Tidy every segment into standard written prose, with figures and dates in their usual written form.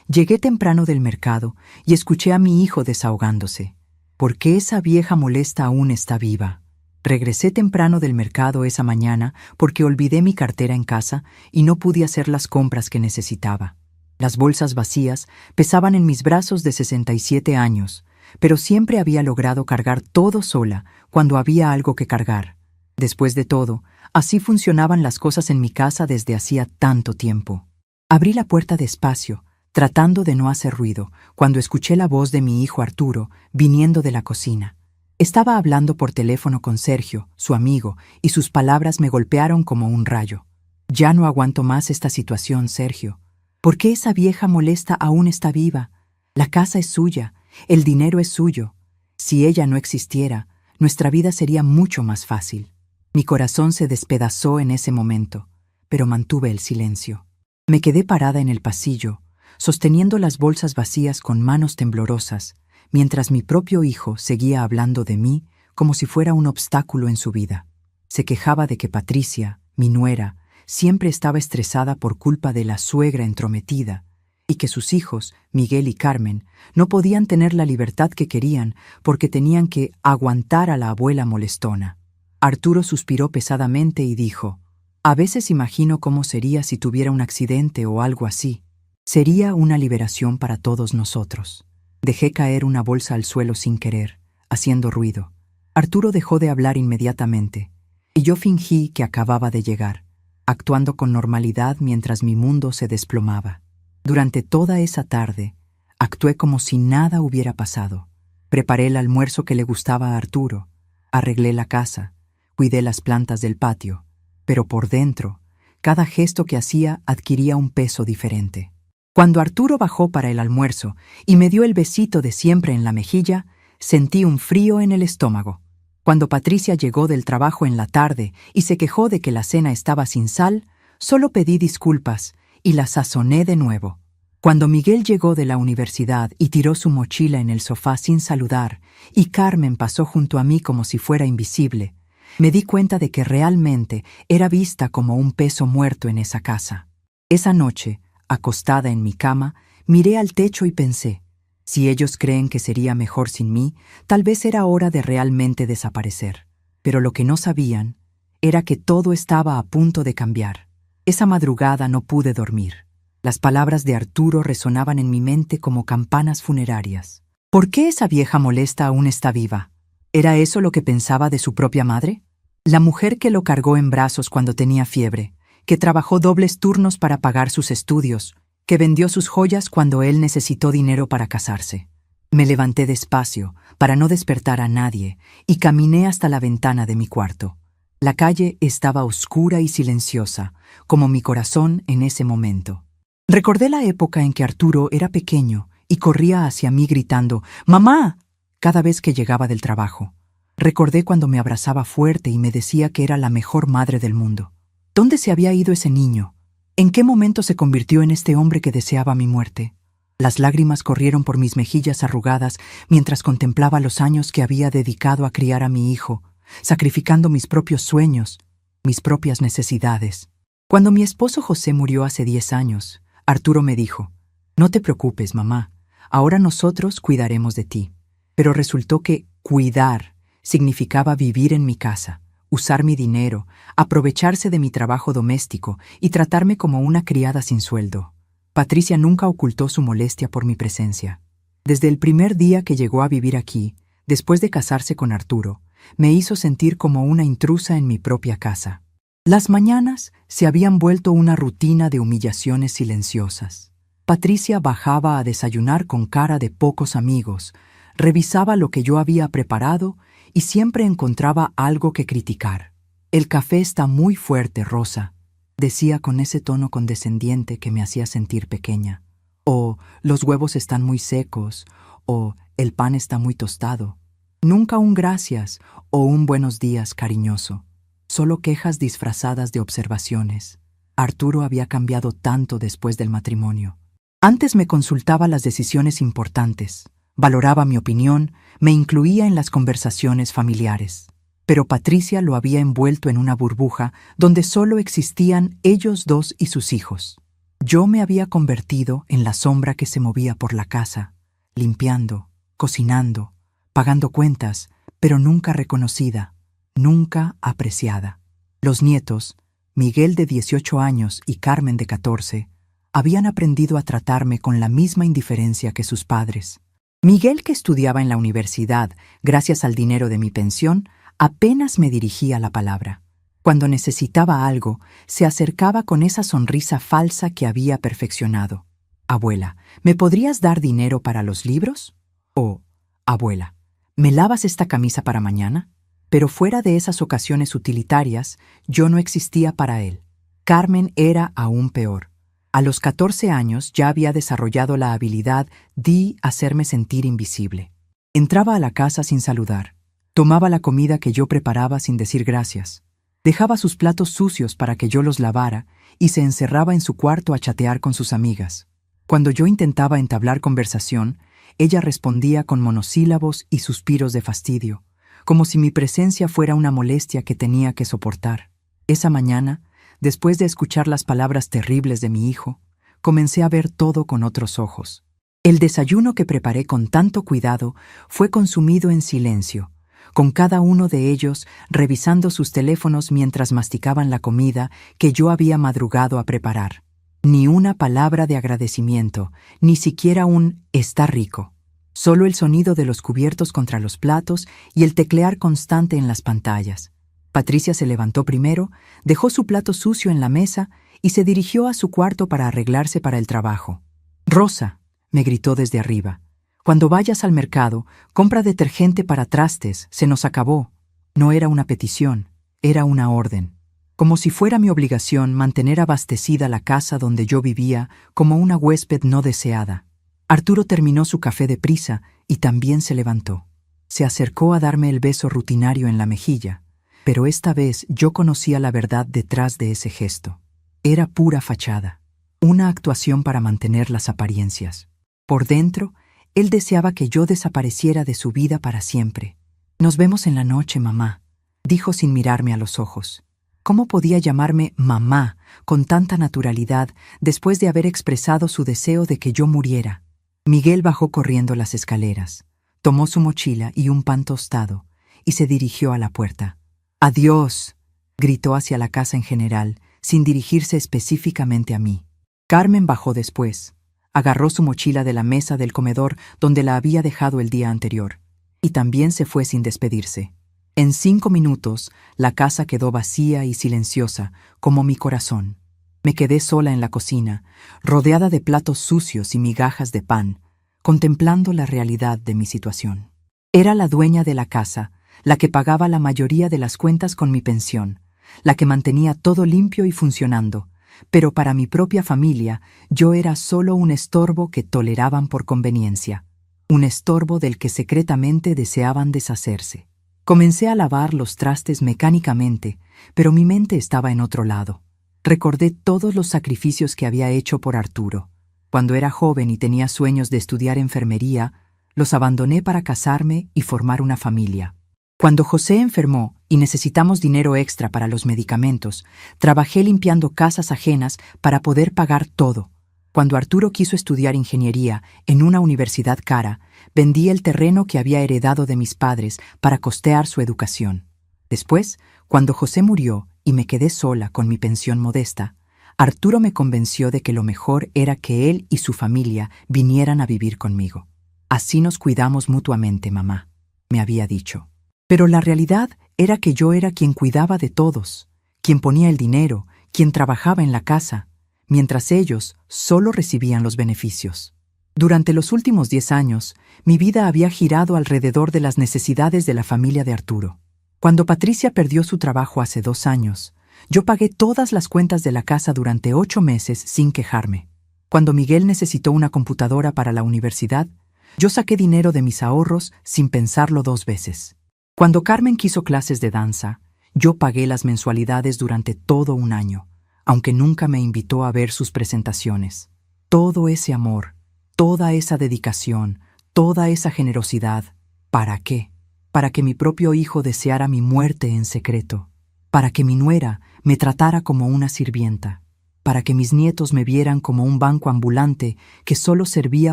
Llegué temprano del mercado y escuché a mi hijo desahogándose. ¿Por qué esa vieja molesta aún está viva? Regresé temprano del mercado esa mañana porque olvidé mi cartera en casa y no pude hacer las compras que necesitaba. Las bolsas vacías pesaban en mis brazos de 67 años, pero siempre había logrado cargar todo sola cuando había algo que cargar. Después de todo, así funcionaban las cosas en mi casa desde hacía tanto tiempo. Abrí la puerta despacio, tratando de no hacer ruido, cuando escuché la voz de mi hijo Arturo viniendo de la cocina. Estaba hablando por teléfono con Sergio, su amigo, y sus palabras me golpearon como un rayo. Ya no aguanto más esta situación, Sergio. ¿Por qué esa vieja molesta aún está viva? La casa es suya, el dinero es suyo. Si ella no existiera, nuestra vida sería mucho más fácil. Mi corazón se despedazó en ese momento, pero mantuve el silencio. Me quedé parada en el pasillo, sosteniendo las bolsas vacías con manos temblorosas, mientras mi propio hijo seguía hablando de mí como si fuera un obstáculo en su vida. Se quejaba de que Patricia, mi nuera, siempre estaba estresada por culpa de la suegra entrometida, y que sus hijos, Miguel y Carmen, no podían tener la libertad que querían porque tenían que aguantar a la abuela molestona. Arturo suspiró pesadamente y dijo: «A veces imagino cómo sería si tuviera un accidente o algo así. Sería una liberación para todos nosotros». Dejé caer una bolsa al suelo sin querer, haciendo ruido. Arturo dejó de hablar inmediatamente, y yo fingí que acababa de llegar, actuando con normalidad mientras mi mundo se desplomaba. Durante toda esa tarde, actué como si nada hubiera pasado. Preparé el almuerzo que le gustaba a Arturo, arreglé la casa, cuidé las plantas del patio, pero por dentro, cada gesto que hacía adquiría un peso diferente. Cuando Arturo bajó para el almuerzo y me dio el besito de siempre en la mejilla, sentí un frío en el estómago. Cuando Patricia llegó del trabajo en la tarde y se quejó de que la cena estaba sin sal, solo pedí disculpas y la sazoné de nuevo. Cuando Miguel llegó de la universidad y tiró su mochila en el sofá sin saludar, y Carmen pasó junto a mí como si fuera invisible, me di cuenta de que realmente era vista como un peso muerto en esa casa. Esa noche, acostada en mi cama, miré al techo y pensé: si ellos creen que sería mejor sin mí, tal vez era hora de realmente desaparecer. Pero lo que no sabían era que todo estaba a punto de cambiar. Esa madrugada no pude dormir. Las palabras de Arturo resonaban en mi mente como campanas funerarias. ¿Por qué esa vieja molesta aún está viva? ¿Era eso lo que pensaba de su propia madre? La mujer que lo cargó en brazos cuando tenía fiebre, que trabajó dobles turnos para pagar sus estudios, que vendió sus joyas cuando él necesitó dinero para casarse. Me levanté despacio, para no despertar a nadie, y caminé hasta la ventana de mi cuarto. La calle estaba oscura y silenciosa, como mi corazón en ese momento. Recordé la época en que Arturo era pequeño y corría hacia mí gritando «¡Mamá!» cada vez que llegaba del trabajo. Recordé cuando me abrazaba fuerte y me decía que era la mejor madre del mundo. ¿Dónde se había ido ese niño? ¿En qué momento se convirtió en este hombre que deseaba mi muerte? Las lágrimas corrieron por mis mejillas arrugadas mientras contemplaba los años que había dedicado a criar a mi hijo, sacrificando mis propios sueños, mis propias necesidades. Cuando mi esposo José murió hace 10 años, Arturo me dijo: «No te preocupes, mamá, ahora nosotros cuidaremos de ti». Pero resultó que cuidar significaba vivir en mi casa, usar mi dinero, aprovecharse de mi trabajo doméstico y tratarme como una criada sin sueldo. Patricia nunca ocultó su molestia por mi presencia. Desde el primer día que llegó a vivir aquí, después de casarse con Arturo, me hizo sentir como una intrusa en mi propia casa. Las mañanas se habían vuelto una rutina de humillaciones silenciosas. Patricia bajaba a desayunar con cara de pocos amigos, revisaba lo que yo había preparado y siempre encontraba algo que criticar. «El café está muy fuerte, Rosa», decía con ese tono condescendiente que me hacía sentir pequeña. O «los huevos están muy secos», o «el pan está muy tostado». Nunca un gracias o un buenos días cariñoso. Solo quejas disfrazadas de observaciones. Arturo había cambiado tanto después del matrimonio. Antes me consultaba las decisiones importantes, valoraba mi opinión, me incluía en las conversaciones familiares. Pero Patricia lo había envuelto en una burbuja donde solo existían ellos dos y sus hijos. Yo me había convertido en la sombra que se movía por la casa, limpiando, cocinando, pagando cuentas, pero nunca reconocida, nunca apreciada. Los nietos, Miguel de 18 años y Carmen de 14, habían aprendido a tratarme con la misma indiferencia que sus padres. Miguel, que estudiaba en la universidad gracias al dinero de mi pensión, apenas me dirigía la palabra. Cuando necesitaba algo, se acercaba con esa sonrisa falsa que había perfeccionado. «Abuela, ¿me podrías dar dinero para los libros?» O «Abuela, ¿me lavas esta camisa para mañana?» Pero fuera de esas ocasiones utilitarias, yo no existía para él. Carmen era aún peor. A los 14 años ya había desarrollado la habilidad de hacerme sentir invisible. Entraba a la casa sin saludar. Tomaba la comida que yo preparaba sin decir gracias. Dejaba sus platos sucios para que yo los lavara y se encerraba en su cuarto a chatear con sus amigas. Cuando yo intentaba entablar conversación, ella respondía con monosílabos y suspiros de fastidio, como si mi presencia fuera una molestia que tenía que soportar. Esa mañana, después de escuchar las palabras terribles de mi hijo, comencé a ver todo con otros ojos. El desayuno que preparé con tanto cuidado fue consumido en silencio, con cada uno de ellos revisando sus teléfonos mientras masticaban la comida que yo había madrugado a preparar. Ni una palabra de agradecimiento, ni siquiera un «está rico». Solo el sonido de los cubiertos contra los platos y el teclear constante en las pantallas. Patricia se levantó primero, dejó su plato sucio en la mesa y se dirigió a su cuarto para arreglarse para el trabajo. «Rosa», me gritó desde arriba, «cuando vayas al mercado, compra detergente para trastes, se nos acabó». No era una petición, era una orden. Como si fuera mi obligación mantener abastecida la casa donde yo vivía como una huésped no deseada. Arturo terminó su café deprisa y también se levantó. Se acercó a darme el beso rutinario en la mejilla, pero esta vez yo conocía la verdad detrás de ese gesto. Era pura fachada, una actuación para mantener las apariencias. Por dentro, él deseaba que yo desapareciera de su vida para siempre. «Nos vemos en la noche, mamá», dijo sin mirarme a los ojos. ¿Cómo podía llamarme mamá con tanta naturalidad después de haber expresado su deseo de que yo muriera? Miguel bajó corriendo las escaleras, tomó su mochila y un pan tostado y se dirigió a la puerta. «Adiós», gritó hacia la casa en general, sin dirigirse específicamente a mí. Carmen bajó después, agarró su mochila de la mesa del comedor donde la había dejado el día anterior, y también se fue sin despedirse. En 5 minutos, la casa quedó vacía y silenciosa, como mi corazón. Me quedé sola en la cocina, rodeada de platos sucios y migajas de pan, contemplando la realidad de mi situación. Era la dueña de la casa, la que pagaba la mayoría de las cuentas con mi pensión, la que mantenía todo limpio y funcionando, pero para mi propia familia yo era solo un estorbo que toleraban por conveniencia, un estorbo del que secretamente deseaban deshacerse. Comencé a lavar los trastes mecánicamente, pero mi mente estaba en otro lado. Recordé todos los sacrificios que había hecho por Arturo. Cuando era joven y tenía sueños de estudiar enfermería, los abandoné para casarme y formar una familia. Cuando José enfermó y necesitamos dinero extra para los medicamentos, trabajé limpiando casas ajenas para poder pagar todo. Cuando Arturo quiso estudiar ingeniería en una universidad cara, vendí el terreno que había heredado de mis padres para costear su educación. Después, cuando José murió y me quedé sola con mi pensión modesta, Arturo me convenció de que lo mejor era que él y su familia vinieran a vivir conmigo. «Así nos cuidamos mutuamente, mamá», me había dicho. Pero la realidad era que yo era quien cuidaba de todos, quien ponía el dinero, quien trabajaba en la casa, mientras ellos solo recibían los beneficios. Durante los últimos 10 años, mi vida había girado alrededor de las necesidades de la familia de Arturo. Cuando Patricia perdió su trabajo hace 2 años, yo pagué todas las cuentas de la casa durante 8 meses sin quejarme. Cuando Miguel necesitó una computadora para la universidad, yo saqué dinero de mis ahorros sin pensarlo 2 veces. Cuando Carmen quiso clases de danza, yo pagué las mensualidades durante todo un año, aunque nunca me invitó a ver sus presentaciones. Todo ese amor, toda esa dedicación, toda esa generosidad, ¿para qué? Para que mi propio hijo deseara mi muerte en secreto, para que mi nuera me tratara como una sirvienta. para que mis nietos me vieran como un banco ambulante que solo servía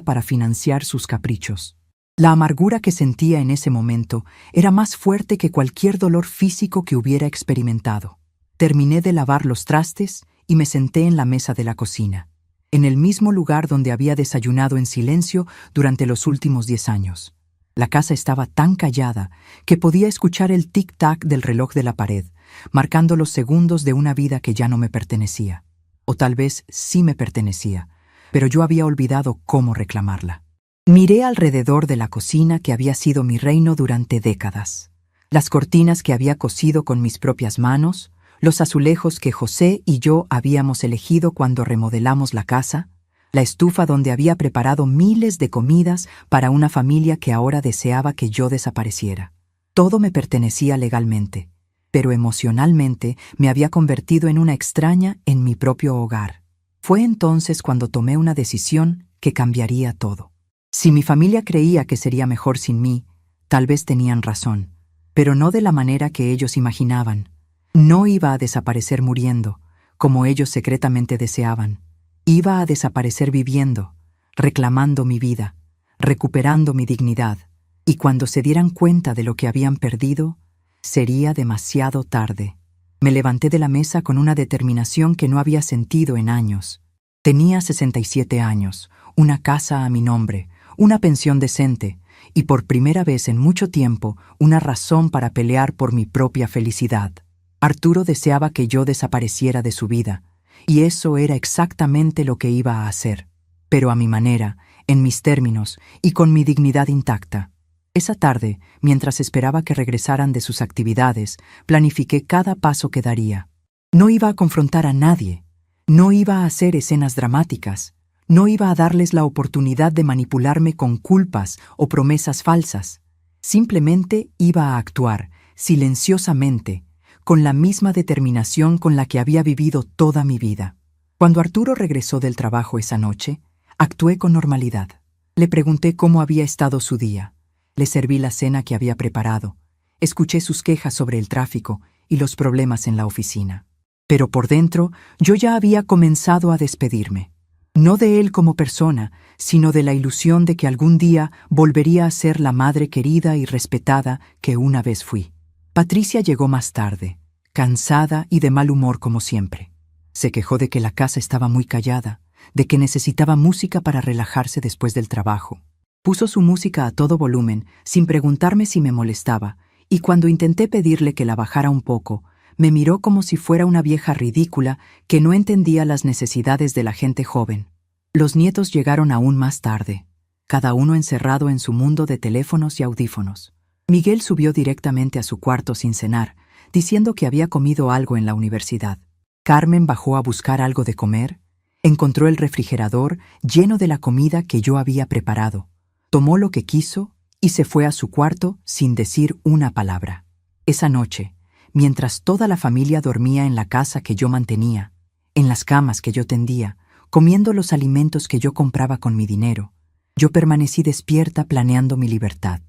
para financiar sus caprichos. La amargura que sentía en ese momento era más fuerte que cualquier dolor físico que hubiera experimentado. Terminé de lavar los trastes y me senté en la mesa de la cocina, en el mismo lugar donde había desayunado en silencio durante los últimos 10 años. La casa estaba tan callada que podía escuchar el tic-tac del reloj de la pared, marcando los segundos de una vida que ya no me pertenecía. O tal vez sí me pertenecía, pero yo había olvidado cómo reclamarla. Miré alrededor de la cocina que había sido mi reino durante décadas. Las cortinas que había cosido con mis propias manos, los azulejos que José y yo habíamos elegido cuando remodelamos la casa, la estufa donde había preparado miles de comidas para una familia que ahora deseaba que yo desapareciera. Todo me pertenecía legalmente, pero emocionalmente me había convertido en una extraña en mi propio hogar. Fue entonces cuando tomé una decisión que cambiaría todo. Si mi familia creía que sería mejor sin mí, tal vez tenían razón, pero no de la manera que ellos imaginaban. No iba a desaparecer muriendo, como ellos secretamente deseaban. Iba a desaparecer viviendo, reclamando mi vida, recuperando mi dignidad, y cuando se dieran cuenta de lo que habían perdido, sería demasiado tarde. Me levanté de la mesa con una determinación que no había sentido en años. Tenía 67 años, una casa a mi nombre, una pensión decente, y por primera vez en mucho tiempo, una razón para pelear por mi propia felicidad. Arturo deseaba que yo desapareciera de su vida, y eso era exactamente lo que iba a hacer, pero a mi manera, en mis términos y con mi dignidad intacta. Esa tarde, mientras esperaba que regresaran de sus actividades, planifiqué cada paso que daría. No iba a confrontar a nadie, no iba a hacer escenas dramáticas, no iba a darles la oportunidad de manipularme con culpas o promesas falsas. Simplemente iba a actuar, silenciosamente, con la misma determinación con la que había vivido toda mi vida. Cuando Arturo regresó del trabajo esa noche, actué con normalidad. Le pregunté cómo había estado su día. Le serví la cena que había preparado. Escuché sus quejas sobre el tráfico y los problemas en la oficina. Pero por dentro, yo ya había comenzado a despedirme. No de él como persona, sino de la ilusión de que algún día volvería a ser la madre querida y respetada que una vez fui. Patricia llegó más tarde, cansada y de mal humor como siempre. Se quejó de que la casa estaba muy callada, de que necesitaba música para relajarse después del trabajo. Puso su música a todo volumen, sin preguntarme si me molestaba, y cuando intenté pedirle que la bajara un poco, me miró como si fuera una vieja ridícula que no entendía las necesidades de la gente joven. Los nietos llegaron aún más tarde, cada uno encerrado en su mundo de teléfonos y audífonos. Miguel subió directamente a su cuarto sin cenar, diciendo que había comido algo en la universidad. Carmen bajó a buscar algo de comer, encontró el refrigerador lleno de la comida que yo había preparado, tomó lo que quiso y se fue a su cuarto sin decir una palabra. Esa noche, mientras toda la familia dormía en la casa que yo mantenía, en las camas que yo tendía, comiendo los alimentos que yo compraba con mi dinero, yo permanecí despierta planeando mi libertad.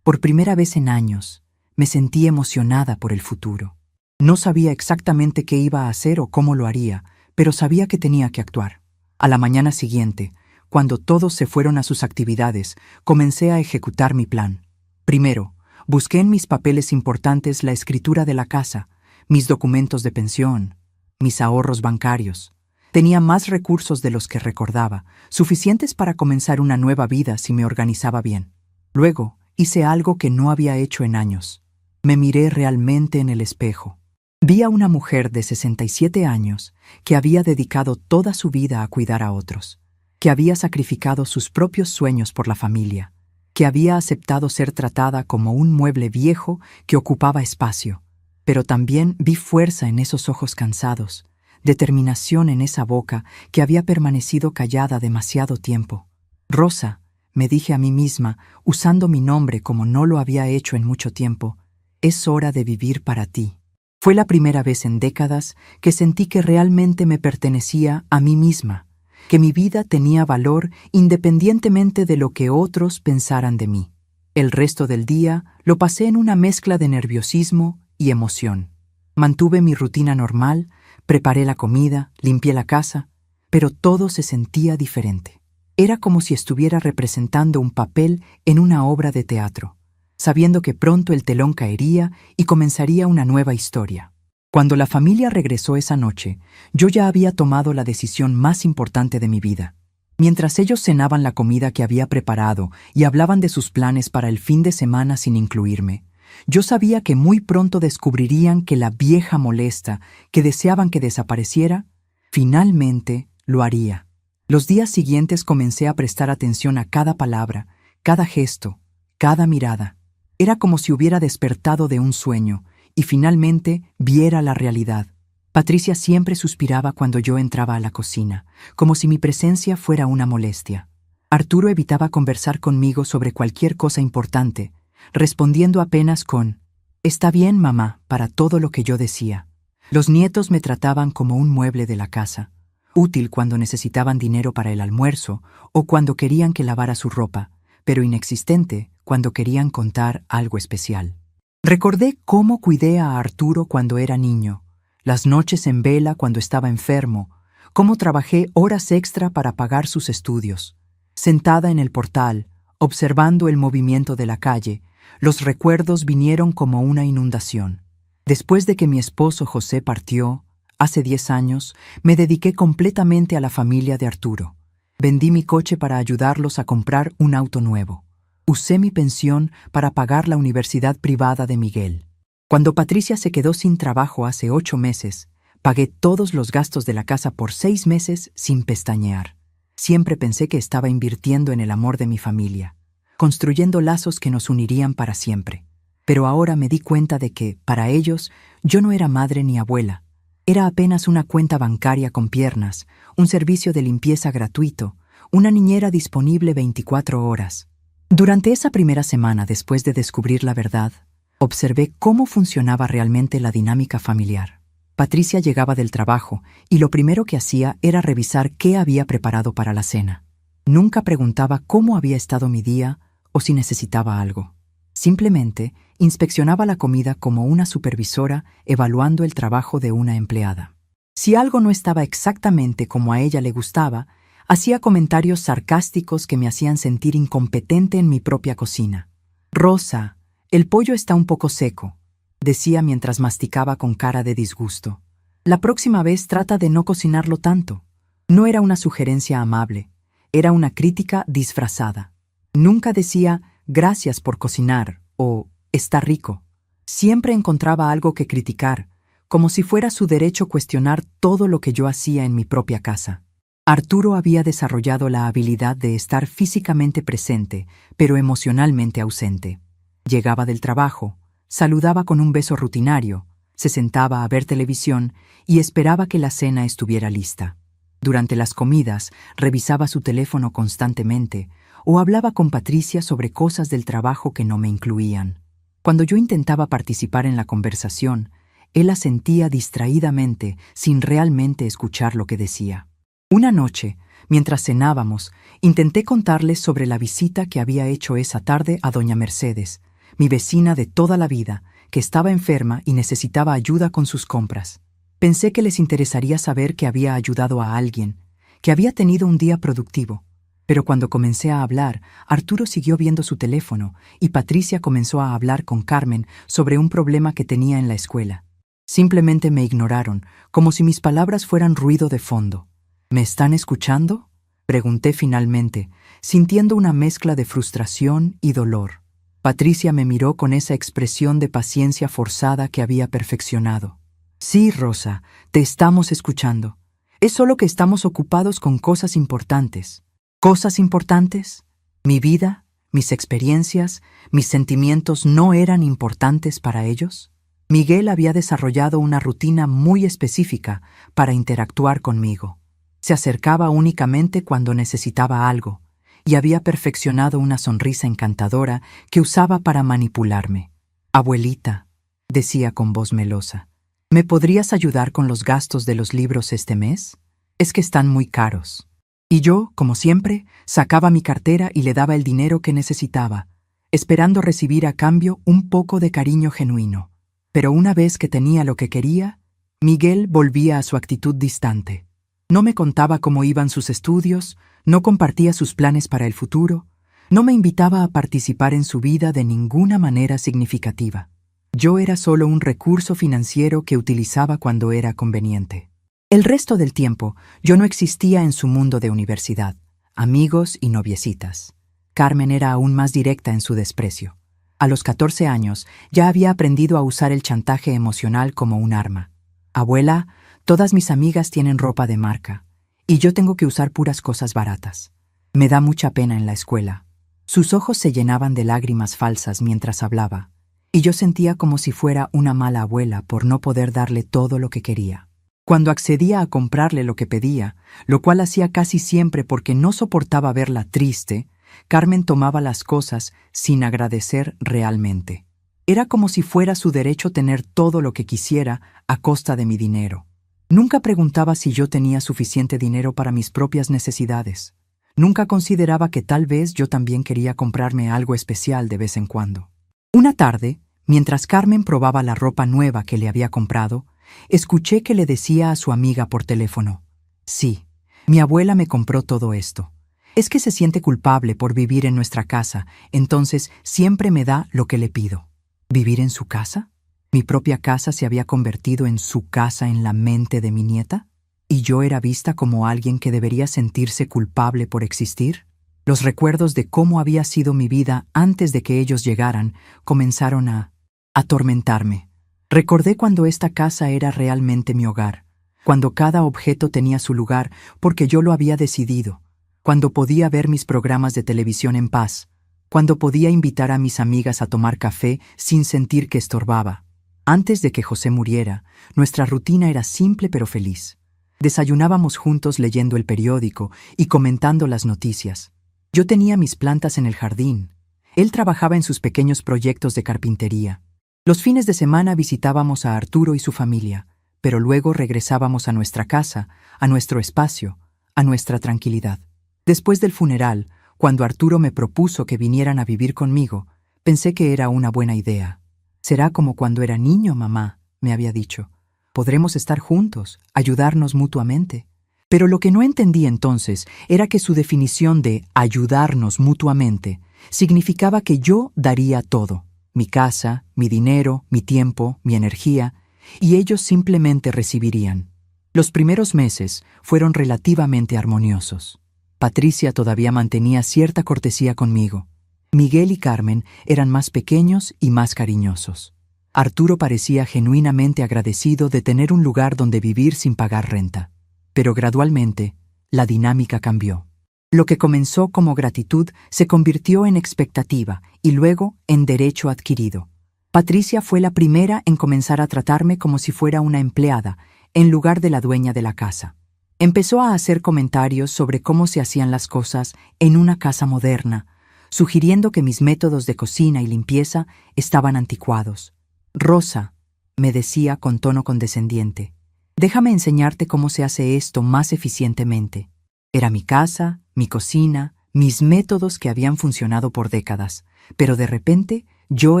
Por primera vez en años, me sentí emocionada por el futuro. No sabía exactamente qué iba a hacer o cómo lo haría, pero sabía que tenía que actuar. A la mañana siguiente, cuando todos se fueron a sus actividades, comencé a ejecutar mi plan. Primero, busqué en mis papeles importantes la escritura de la casa, mis documentos de pensión, mis ahorros bancarios. Tenía más recursos de los que recordaba, suficientes para comenzar una nueva vida si me organizaba bien. Luego, hice algo que no había hecho en años. Me miré realmente en el espejo. Vi a una mujer de 67 años que había dedicado toda su vida a cuidar a otros, que había sacrificado sus propios sueños por la familia, que había aceptado ser tratada como un mueble viejo que ocupaba espacio. Pero también vi fuerza en esos ojos cansados, determinación en esa boca que había permanecido callada demasiado tiempo. Rosa, me dije a mí misma, usando mi nombre como no lo había hecho en mucho tiempo, es hora de vivir para ti. Fue la primera vez en décadas que sentí que realmente me pertenecía a mí misma, que mi vida tenía valor independientemente de lo que otros pensaran de mí. El resto del día lo pasé en una mezcla de nerviosismo y emoción. Mantuve mi rutina normal, Preparé la comida, limpié la casa, pero todo se sentía diferente. Era como si estuviera representando un papel en una obra de teatro, sabiendo que pronto el telón caería y comenzaría una nueva historia. Cuando la familia regresó esa noche, yo ya había tomado la decisión más importante de mi vida. Mientras ellos cenaban la comida que había preparado y hablaban de sus planes para el fin de semana sin incluirme, yo sabía que muy pronto descubrirían que la vieja molesta, que deseaban que desapareciera, finalmente lo haría. Los días siguientes comencé a prestar atención a cada palabra, cada gesto, cada mirada. Era como si hubiera despertado de un sueño y finalmente viera la realidad. Patricia siempre suspiraba cuando yo entraba a la cocina, como si mi presencia fuera una molestia. Arturo evitaba conversar conmigo sobre cualquier cosa importante, respondiendo apenas con «Está bien, mamá», para todo lo que yo decía. Los nietos me trataban como un mueble de la casa, útil cuando necesitaban dinero para el almuerzo o cuando querían que lavara su ropa, pero inexistente cuando querían contar algo especial. Recordé cómo cuidé a Arturo cuando era niño, las noches en vela cuando estaba enfermo, cómo trabajé horas extra para pagar sus estudios. Sentada en el portal, observando el movimiento de la calle, los recuerdos vinieron como una inundación. Después de que mi esposo José partió, hace 10 años, me dediqué completamente a la familia de Arturo. Vendí mi coche para ayudarlos a comprar un auto nuevo. Usé mi pensión para pagar la universidad privada de Miguel. Cuando Patricia se quedó sin trabajo hace 8 meses, pagué todos los gastos de la casa por 6 meses sin pestañear. Siempre pensé que estaba invirtiendo en el amor de mi familia, construyendo lazos que nos unirían para siempre. Pero ahora me di cuenta de que, para ellos, yo no era madre ni abuela. Era apenas una cuenta bancaria con piernas, un servicio de limpieza gratuito, una niñera disponible 24 horas. Durante esa primera semana después de descubrir la verdad, observé cómo funcionaba realmente la dinámica familiar. Patricia llegaba del trabajo y lo primero que hacía era revisar qué había preparado para la cena. Nunca preguntaba cómo había estado mi día o si necesitaba algo. Simplemente inspeccionaba la comida como una supervisora evaluando el trabajo de una empleada. Si algo no estaba exactamente como a ella le gustaba, hacía comentarios sarcásticos que me hacían sentir incompetente en mi propia cocina. «Rosa, el pollo está un poco seco», decía mientras masticaba con cara de disgusto. «La próxima vez trata de no cocinarlo tanto». No era una sugerencia amable, era una crítica disfrazada. Nunca decía «gracias por cocinar» o «está rico». Siempre encontraba algo que criticar, como si fuera su derecho cuestionar todo lo que yo hacía en mi propia casa. Arturo había desarrollado la habilidad de estar físicamente presente, pero emocionalmente ausente. Llegaba del trabajo, saludaba con un beso rutinario, se sentaba a ver televisión y esperaba que la cena estuviera lista. Durante las comidas, revisaba su teléfono constantemente o hablaba con Patricia sobre cosas del trabajo que no me incluían. Cuando yo intentaba participar en la conversación, él asentía distraídamente sin realmente escuchar lo que decía. Una noche, mientras cenábamos, intenté contarles sobre la visita que había hecho esa tarde a doña Mercedes, mi vecina de toda la vida, que estaba enferma y necesitaba ayuda con sus compras. Pensé que les interesaría saber que había ayudado a alguien, que había tenido un día productivo. Pero cuando comencé a hablar, Arturo siguió viendo su teléfono y Patricia comenzó a hablar con Carmen sobre un problema que tenía en la escuela. Simplemente me ignoraron, como si mis palabras fueran ruido de fondo. «¿Me están escuchando?», pregunté finalmente, sintiendo una mezcla de frustración y dolor. Patricia me miró con esa expresión de paciencia forzada que había perfeccionado. «Sí, Rosa, te estamos escuchando. Es solo que estamos ocupados con cosas importantes». ¿Cosas importantes? ¿Mi vida, mis experiencias, mis sentimientos no eran importantes para ellos? Miguel había desarrollado una rutina muy específica para interactuar conmigo. Se acercaba únicamente cuando necesitaba algo, y había perfeccionado una sonrisa encantadora que usaba para manipularme. «Abuelita», decía con voz melosa, «¿me podrías ayudar con los gastos de los libros este mes? Es que están muy caros». Y yo, como siempre, sacaba mi cartera y le daba el dinero que necesitaba, esperando recibir a cambio un poco de cariño genuino. Pero una vez que tenía lo que quería, Miguel volvía a su actitud distante. No me contaba cómo iban sus estudios, no compartía sus planes para el futuro, no me invitaba a participar en su vida de ninguna manera significativa. Yo era solo un recurso financiero que utilizaba cuando era conveniente. El resto del tiempo, yo no existía en su mundo de universidad, amigos y noviecitas. Carmen era aún más directa en su desprecio. A los 14 años, ya había aprendido a usar el chantaje emocional como un arma. Abuela, todas mis amigas tienen ropa de marca, y yo tengo que usar puras cosas baratas. Me da mucha pena en la escuela. Sus ojos se llenaban de lágrimas falsas mientras hablaba, y yo sentía como si fuera una mala abuela por no poder darle todo lo que quería. Cuando accedía a comprarle lo que pedía, lo cual hacía casi siempre porque no soportaba verla triste, Carmen tomaba las cosas sin agradecer realmente. Era como si fuera su derecho tener todo lo que quisiera a costa de mi dinero. Nunca preguntaba si yo tenía suficiente dinero para mis propias necesidades. Nunca consideraba que tal vez yo también quería comprarme algo especial de vez en cuando. Una tarde, mientras Carmen probaba la ropa nueva que le había comprado, escuché que le decía a su amiga por teléfono: «Sí, mi abuela me compró todo esto. Es que se siente culpable por vivir en nuestra casa, entonces siempre me da lo que le pido». ¿Vivir en su casa? ¿Mi propia casa se había convertido en su casa en la mente de mi nieta? ¿Y yo era vista como alguien que debería sentirse culpable por existir? Los recuerdos de cómo había sido mi vida antes de que ellos llegaran comenzaron a atormentarme. Recordé cuando esta casa era realmente mi hogar, cuando cada objeto tenía su lugar porque yo lo había decidido, cuando podía ver mis programas de televisión en paz, cuando podía invitar a mis amigas a tomar café sin sentir que estorbaba. Antes de que José muriera, nuestra rutina era simple pero feliz. Desayunábamos juntos leyendo el periódico y comentando las noticias. Yo tenía mis plantas en el jardín. Él trabajaba en sus pequeños proyectos de carpintería. Los fines de semana visitábamos a Arturo y su familia, pero luego regresábamos a nuestra casa, a nuestro espacio, a nuestra tranquilidad. Después del funeral, cuando Arturo me propuso que vinieran a vivir conmigo, pensé que era una buena idea. «Será como cuando era niño, mamá», me había dicho. «Podremos estar juntos, ayudarnos mutuamente». Pero lo que no entendí entonces era que su definición de ayudarnos mutuamente significaba que yo daría todo: mi casa, mi dinero, mi tiempo, mi energía, y ellos simplemente recibirían. Los primeros meses fueron relativamente armoniosos. Patricia todavía mantenía cierta cortesía conmigo. Miguel y Carmen eran más pequeños y más cariñosos. Arturo parecía genuinamente agradecido de tener un lugar donde vivir sin pagar renta. Pero gradualmente, la dinámica cambió. Lo que comenzó como gratitud se convirtió en expectativa y luego en derecho adquirido. Patricia fue la primera en comenzar a tratarme como si fuera una empleada, en lugar de la dueña de la casa. Empezó a hacer comentarios sobre cómo se hacían las cosas en una casa moderna, sugiriendo que mis métodos de cocina y limpieza estaban anticuados. «Rosa», me decía con tono condescendiente, «déjame enseñarte cómo se hace esto más eficientemente». Era mi casa, mi cocina, mis métodos que habían funcionado por décadas, pero de repente yo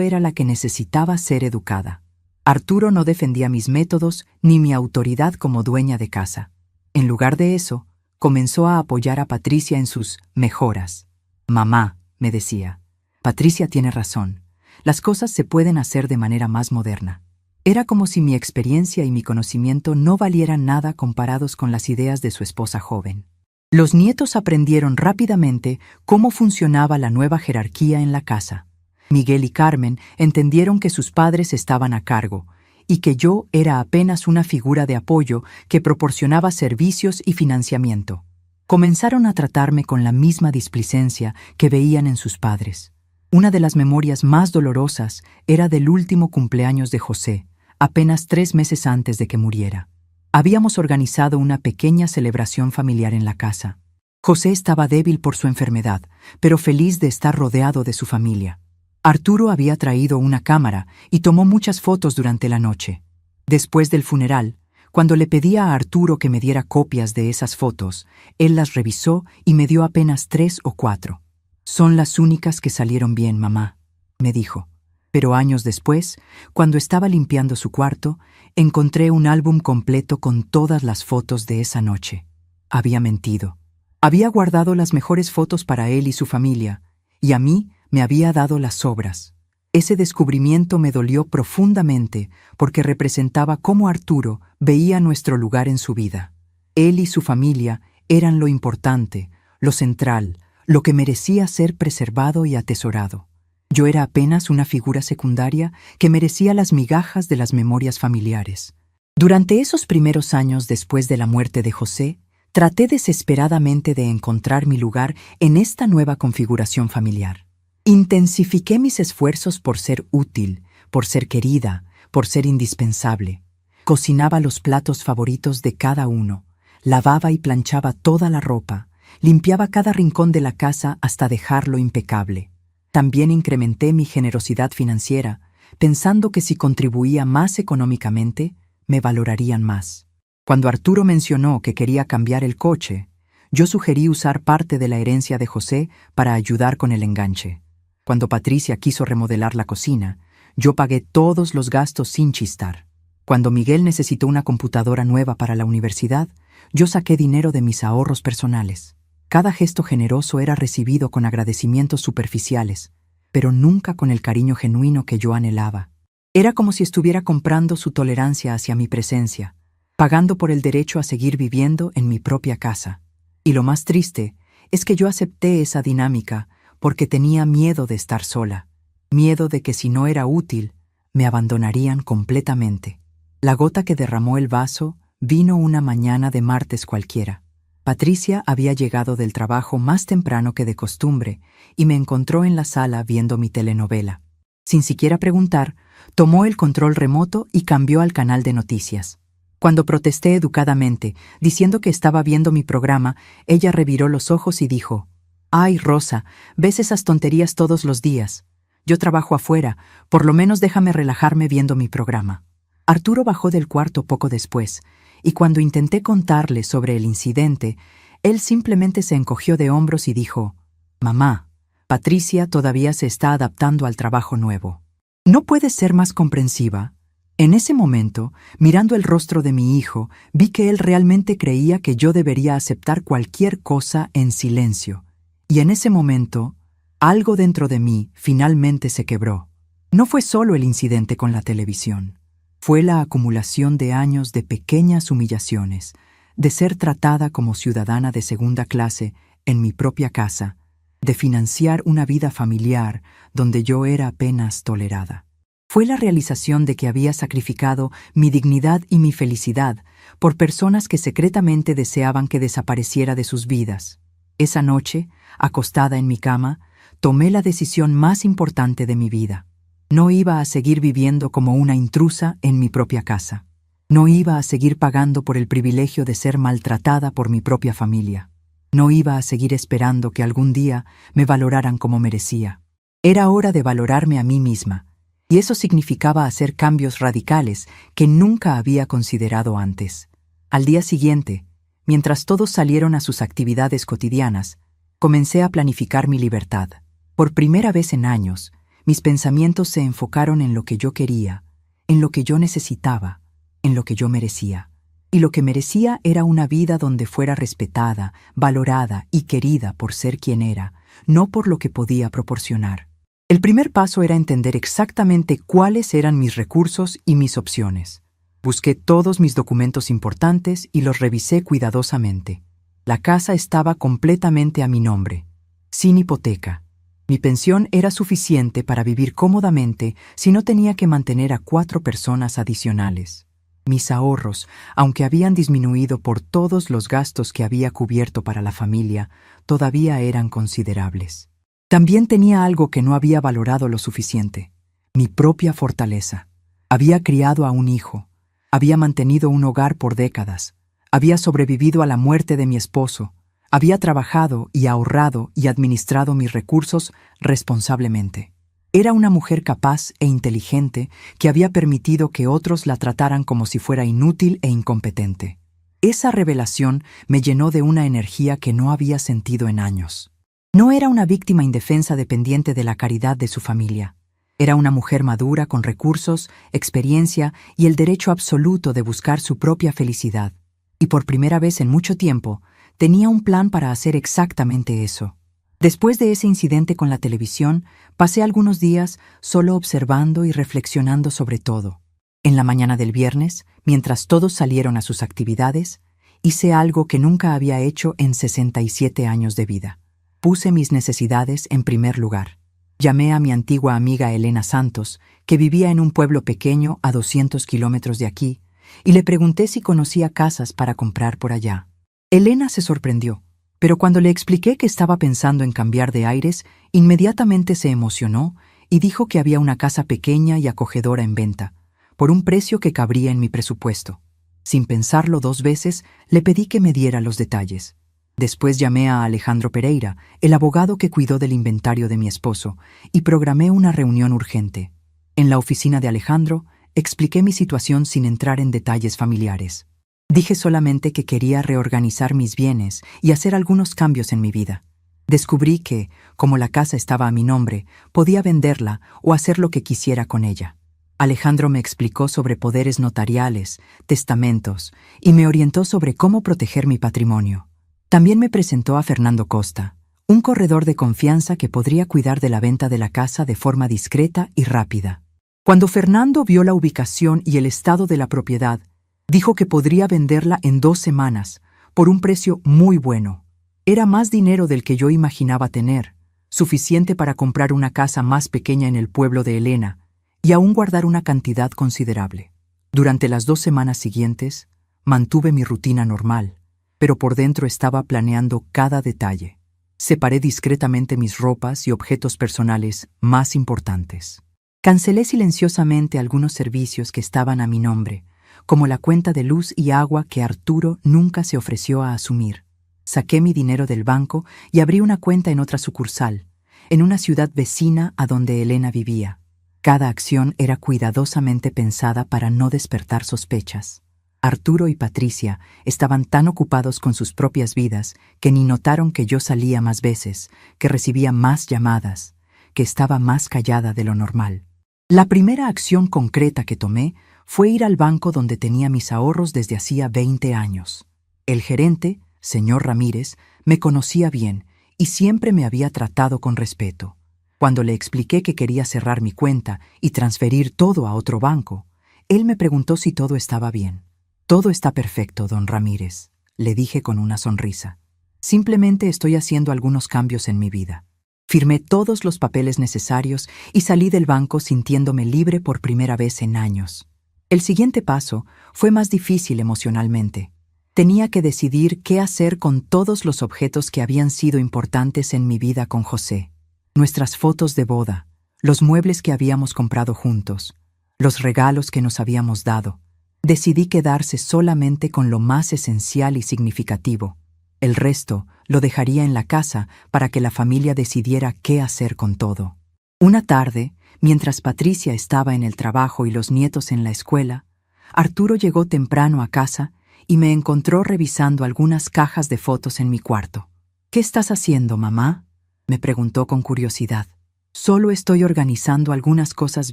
era la que necesitaba ser educada. Arturo no defendía mis métodos ni mi autoridad como dueña de casa. En lugar de eso, comenzó a apoyar a Patricia en sus mejoras. «Mamá», me decía, «Patricia tiene razón. Las cosas se pueden hacer de manera más moderna». Era como si mi experiencia y mi conocimiento no valieran nada comparados con las ideas de su esposa joven. Los nietos aprendieron rápidamente cómo funcionaba la nueva jerarquía en la casa. Miguel y Carmen entendieron que sus padres estaban a cargo y que yo era apenas una figura de apoyo que proporcionaba servicios y financiamiento. Comenzaron a tratarme con la misma displicencia que veían en sus padres. Una de las memorias más dolorosas era del último cumpleaños de José, apenas 3 meses antes de que muriera. Habíamos organizado una pequeña celebración familiar en la casa. José estaba débil por su enfermedad, pero feliz de estar rodeado de su familia. Arturo había traído una cámara y tomó muchas fotos durante la noche. Después del funeral, cuando le pedí a Arturo que me diera copias de esas fotos, él las revisó y me dio apenas 3 o 4. «Son las únicas que salieron bien, mamá», me dijo. Pero años después, cuando estaba limpiando su cuarto, encontré un álbum completo con todas las fotos de esa noche. Había mentido. Había guardado las mejores fotos para él y su familia, y a mí me había dado las sobras. Ese descubrimiento me dolió profundamente porque representaba cómo Arturo veía nuestro lugar en su vida. Él y su familia eran lo importante, lo central, lo que merecía ser preservado y atesorado. Yo era apenas una figura secundaria que merecía las migajas de las memorias familiares. Durante esos primeros años después de la muerte de José, traté desesperadamente de encontrar mi lugar en esta nueva configuración familiar. Intensifiqué mis esfuerzos por ser útil, por ser querida, por ser indispensable. Cocinaba los platos favoritos de cada uno, lavaba y planchaba toda la ropa, limpiaba cada rincón de la casa hasta dejarlo impecable. También incrementé mi generosidad financiera, pensando que si contribuía más económicamente, me valorarían más. Cuando Arturo mencionó que quería cambiar el coche, yo sugerí usar parte de la herencia de José para ayudar con el enganche. Cuando Patricia quiso remodelar la cocina, yo pagué todos los gastos sin chistar. Cuando Miguel necesitó una computadora nueva para la universidad, yo saqué dinero de mis ahorros personales. Cada gesto generoso era recibido con agradecimientos superficiales, pero nunca con el cariño genuino que yo anhelaba. Era como si estuviera comprando su tolerancia hacia mi presencia, pagando por el derecho a seguir viviendo en mi propia casa. Y lo más triste es que yo acepté esa dinámica porque tenía miedo de estar sola, miedo de que si no era útil, me abandonarían completamente. La gota que derramó el vaso vino una mañana de martes cualquiera. Patricia había llegado del trabajo más temprano que de costumbre y me encontró en la sala viendo mi telenovela. Sin siquiera preguntar, tomó el control remoto y cambió al canal de noticias. Cuando protesté educadamente, diciendo que estaba viendo mi programa, ella reviró los ojos y dijo: «Ay, Rosa, ves esas tonterías todos los días. Yo trabajo afuera, por lo menos déjame relajarme viendo mi programa». Arturo bajó del cuarto poco después, y cuando intenté contarle sobre el incidente, él simplemente se encogió de hombros y dijo: «Mamá, Patricia todavía se está adaptando al trabajo nuevo. ¿No puedes ser más comprensiva?». En ese momento, mirando el rostro de mi hijo, vi que él realmente creía que yo debería aceptar cualquier cosa en silencio. Y en ese momento, algo dentro de mí finalmente se quebró. No fue solo el incidente con la televisión. Fue la acumulación de años de pequeñas humillaciones, de ser tratada como ciudadana de segunda clase en mi propia casa, de financiar una vida familiar donde yo era apenas tolerada. Fue la realización de que había sacrificado mi dignidad y mi felicidad por personas que secretamente deseaban que desapareciera de sus vidas. Esa noche, acostada en mi cama, tomé la decisión más importante de mi vida. No iba a seguir viviendo como una intrusa en mi propia casa. No iba a seguir pagando por el privilegio de ser maltratada por mi propia familia. No iba a seguir esperando que algún día me valoraran como merecía. Era hora de valorarme a mí misma. Y eso significaba hacer cambios radicales que nunca había considerado antes. Al día siguiente, mientras todos salieron a sus actividades cotidianas, comencé a planificar mi libertad. Por primera vez en años, mis pensamientos se enfocaron en lo que yo quería, en lo que yo necesitaba, en lo que yo merecía. Y lo que merecía era una vida donde fuera respetada, valorada y querida por ser quien era, no por lo que podía proporcionar. El primer paso era entender exactamente cuáles eran mis recursos y mis opciones. Busqué todos mis documentos importantes y los revisé cuidadosamente. La casa estaba completamente a mi nombre, sin hipoteca. Mi pensión era suficiente para vivir cómodamente si no tenía que mantener a 4 personas adicionales. Mis ahorros, aunque habían disminuido por todos los gastos que había cubierto para la familia, todavía eran considerables. También tenía algo que no había valorado lo suficiente: mi propia fortaleza. Había criado a un hijo, había mantenido un hogar por décadas, había sobrevivido a la muerte de mi esposo, había trabajado y ahorrado y administrado mis recursos responsablemente. Era una mujer capaz e inteligente que había permitido que otros la trataran como si fuera inútil e incompetente. Esa revelación me llenó de una energía que no había sentido en años. No era una víctima indefensa dependiente de la caridad de su familia. Era una mujer madura con recursos, experiencia y el derecho absoluto de buscar su propia felicidad. Y por primera vez en mucho tiempo, tenía un plan para hacer exactamente eso. Después de ese incidente con la televisión, pasé algunos días solo observando y reflexionando sobre todo. En la mañana del viernes, mientras todos salieron a sus actividades, hice algo que nunca había hecho en 67 años de vida. Puse mis necesidades en primer lugar. Llamé a mi antigua amiga Elena Santos, que vivía en un pueblo pequeño a 200 kilómetros de aquí, y le pregunté si conocía casas para comprar por allá. Elena se sorprendió, pero cuando le expliqué que estaba pensando en cambiar de aires, inmediatamente se emocionó y dijo que había una casa pequeña y acogedora en venta, por un precio que cabría en mi presupuesto. Sin pensarlo 2 veces, le pedí que me diera los detalles. Después llamé a Alejandro Pereira, el abogado que cuidó del inventario de mi esposo, y programé una reunión urgente. En la oficina de Alejandro, expliqué mi situación sin entrar en detalles familiares. Dije solamente que quería reorganizar mis bienes y hacer algunos cambios en mi vida. Descubrí que, como la casa estaba a mi nombre, podía venderla o hacer lo que quisiera con ella. Alejandro me explicó sobre poderes notariales, testamentos, y me orientó sobre cómo proteger mi patrimonio. También me presentó a Fernando Costa, un corredor de confianza que podría cuidar de la venta de la casa de forma discreta y rápida. Cuando Fernando vio la ubicación y el estado de la propiedad, dijo que podría venderla en 2 semanas, por un precio muy bueno. Era más dinero del que yo imaginaba tener, suficiente para comprar una casa más pequeña en el pueblo de Elena, y aún guardar una cantidad considerable. Durante las 2 semanas siguientes, mantuve mi rutina normal, pero por dentro estaba planeando cada detalle. Separé discretamente mis ropas y objetos personales más importantes. Cancelé silenciosamente algunos servicios que estaban a mi nombre, como la cuenta de luz y agua que Arturo nunca se ofreció a asumir. Saqué mi dinero del banco y abrí una cuenta en otra sucursal, en una ciudad vecina a donde Elena vivía. Cada acción era cuidadosamente pensada para no despertar sospechas. Arturo y Patricia estaban tan ocupados con sus propias vidas que ni notaron que yo salía más veces, que recibía más llamadas, que estaba más callada de lo normal. La primera acción concreta que tomé fue ir al banco donde tenía mis ahorros desde hacía 20 años. El gerente, señor Ramírez, me conocía bien y siempre me había tratado con respeto. Cuando le expliqué que quería cerrar mi cuenta y transferir todo a otro banco, él me preguntó si todo estaba bien. «Todo está perfecto, don Ramírez», le dije con una sonrisa. «Simplemente estoy haciendo algunos cambios en mi vida». Firmé todos los papeles necesarios y salí del banco sintiéndome libre por primera vez en años. El siguiente paso fue más difícil emocionalmente. Tenía que decidir qué hacer con todos los objetos que habían sido importantes en mi vida con José. Nuestras fotos de boda, los muebles que habíamos comprado juntos, los regalos que nos habíamos dado. Decidí quedarse solamente con lo más esencial y significativo. El resto lo dejaría en la casa para que la familia decidiera qué hacer con todo. Una tarde, mientras Patricia estaba en el trabajo y los nietos en la escuela, Arturo llegó temprano a casa y me encontró revisando algunas cajas de fotos en mi cuarto. «¿Qué estás haciendo, mamá?», me preguntó con curiosidad. «Solo estoy organizando algunas cosas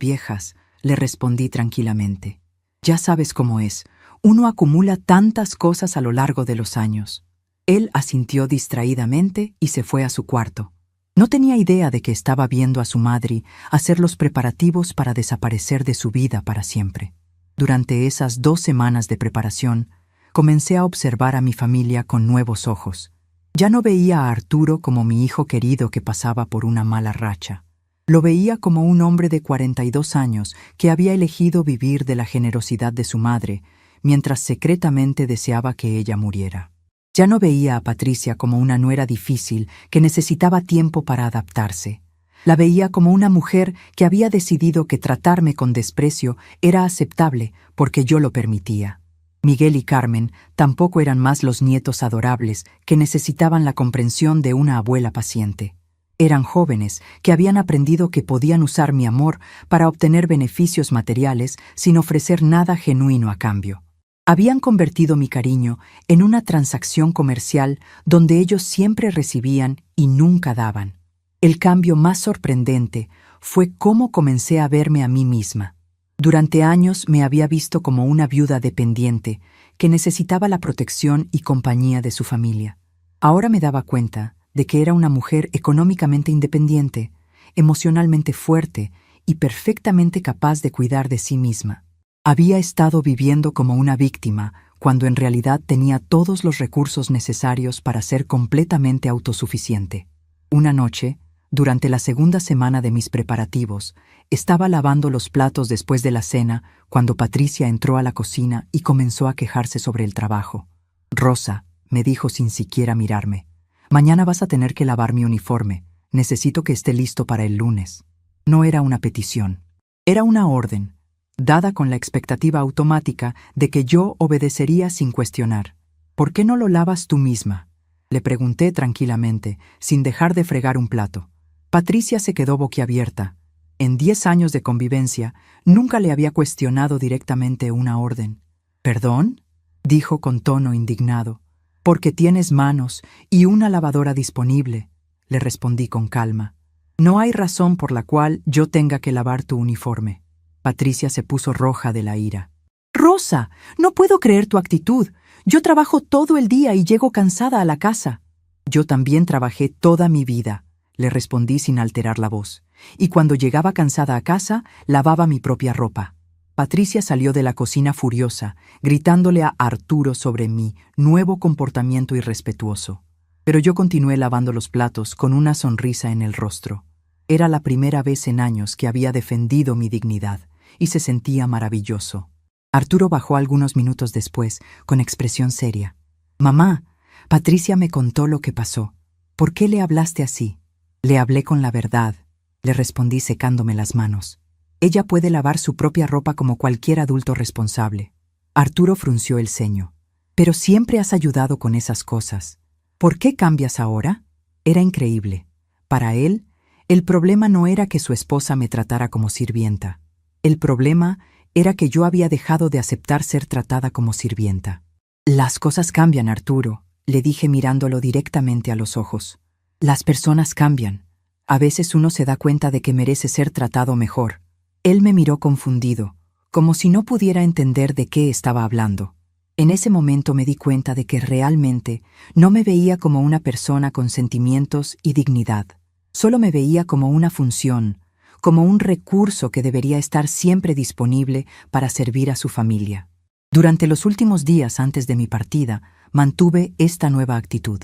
viejas», le respondí tranquilamente. «Ya sabes cómo es, uno acumula tantas cosas a lo largo de los años». Él asintió distraídamente y se fue a su cuarto. No tenía idea de que estaba viendo a su madre hacer los preparativos para desaparecer de su vida para siempre. Durante esas 2 semanas de preparación, comencé a observar a mi familia con nuevos ojos. Ya no veía a Arturo como mi hijo querido que pasaba por una mala racha. Lo veía como un hombre de 42 años que había elegido vivir de la generosidad de su madre, mientras secretamente deseaba que ella muriera. Ya no veía a Patricia como una nuera difícil que necesitaba tiempo para adaptarse. La veía como una mujer que había decidido que tratarme con desprecio era aceptable porque yo lo permitía. Miguel y Carmen tampoco eran más los nietos adorables que necesitaban la comprensión de una abuela paciente. Eran jóvenes que habían aprendido que podían usar mi amor para obtener beneficios materiales sin ofrecer nada genuino a cambio. Habían convertido mi cariño en una transacción comercial donde ellos siempre recibían y nunca daban. El cambio más sorprendente fue cómo comencé a verme a mí misma. Durante años me había visto como una viuda dependiente que necesitaba la protección y compañía de su familia. Ahora me daba cuenta de que era una mujer económicamente independiente, emocionalmente fuerte y perfectamente capaz de cuidar de sí misma. Había estado viviendo como una víctima cuando en realidad tenía todos los recursos necesarios para ser completamente autosuficiente. Una noche, durante la segunda semana de mis preparativos, estaba lavando los platos después de la cena cuando Patricia entró a la cocina y comenzó a quejarse sobre el trabajo. «Rosa», me dijo sin siquiera mirarme, «mañana vas a tener que lavar mi uniforme. Necesito que esté listo para el lunes». No era una petición. Era una orden, dada con la expectativa automática de que yo obedecería sin cuestionar. «¿Por qué no lo lavas tú misma?», le pregunté tranquilamente, sin dejar de fregar un plato. Patricia se quedó boquiabierta. En 10 años de convivencia, nunca le había cuestionado directamente una orden. «¿Perdón?», dijo con tono indignado. «Porque tienes manos y una lavadora disponible», le respondí con calma. «No hay razón por la cual yo tenga que lavar tu uniforme». Patricia se puso roja de la ira. «Rosa, no puedo creer tu actitud. Yo trabajo todo el día y llego cansada a la casa». «Yo también trabajé toda mi vida», le respondí sin alterar la voz, «y cuando llegaba cansada a casa, lavaba mi propia ropa». Patricia salió de la cocina furiosa, gritándole a Arturo sobre mi nuevo comportamiento irrespetuoso. Pero yo continué lavando los platos con una sonrisa en el rostro. Era la primera vez en años que había defendido mi dignidad, y se sentía maravilloso. Arturo bajó algunos minutos después, con expresión seria. «Mamá, Patricia me contó lo que pasó. ¿Por qué le hablaste así?» «Le hablé con la verdad», le respondí secándome las manos. «Ella puede lavar su propia ropa como cualquier adulto responsable». Arturo frunció el ceño. «Pero siempre has ayudado con esas cosas. ¿Por qué cambias ahora?». Era increíble. Para él, el problema no era que su esposa me tratara como sirvienta. El problema era que yo había dejado de aceptar ser tratada como sirvienta. «Las cosas cambian, Arturo», le dije mirándolo directamente a los ojos. «Las personas cambian. A veces uno se da cuenta de que merece ser tratado mejor». Él me miró confundido, como si no pudiera entender de qué estaba hablando. En ese momento me di cuenta de que realmente no me veía como una persona con sentimientos y dignidad. Solo me veía como una función, como un recurso que debería estar siempre disponible para servir a su familia. Durante los últimos días antes de mi partida, mantuve esta nueva actitud.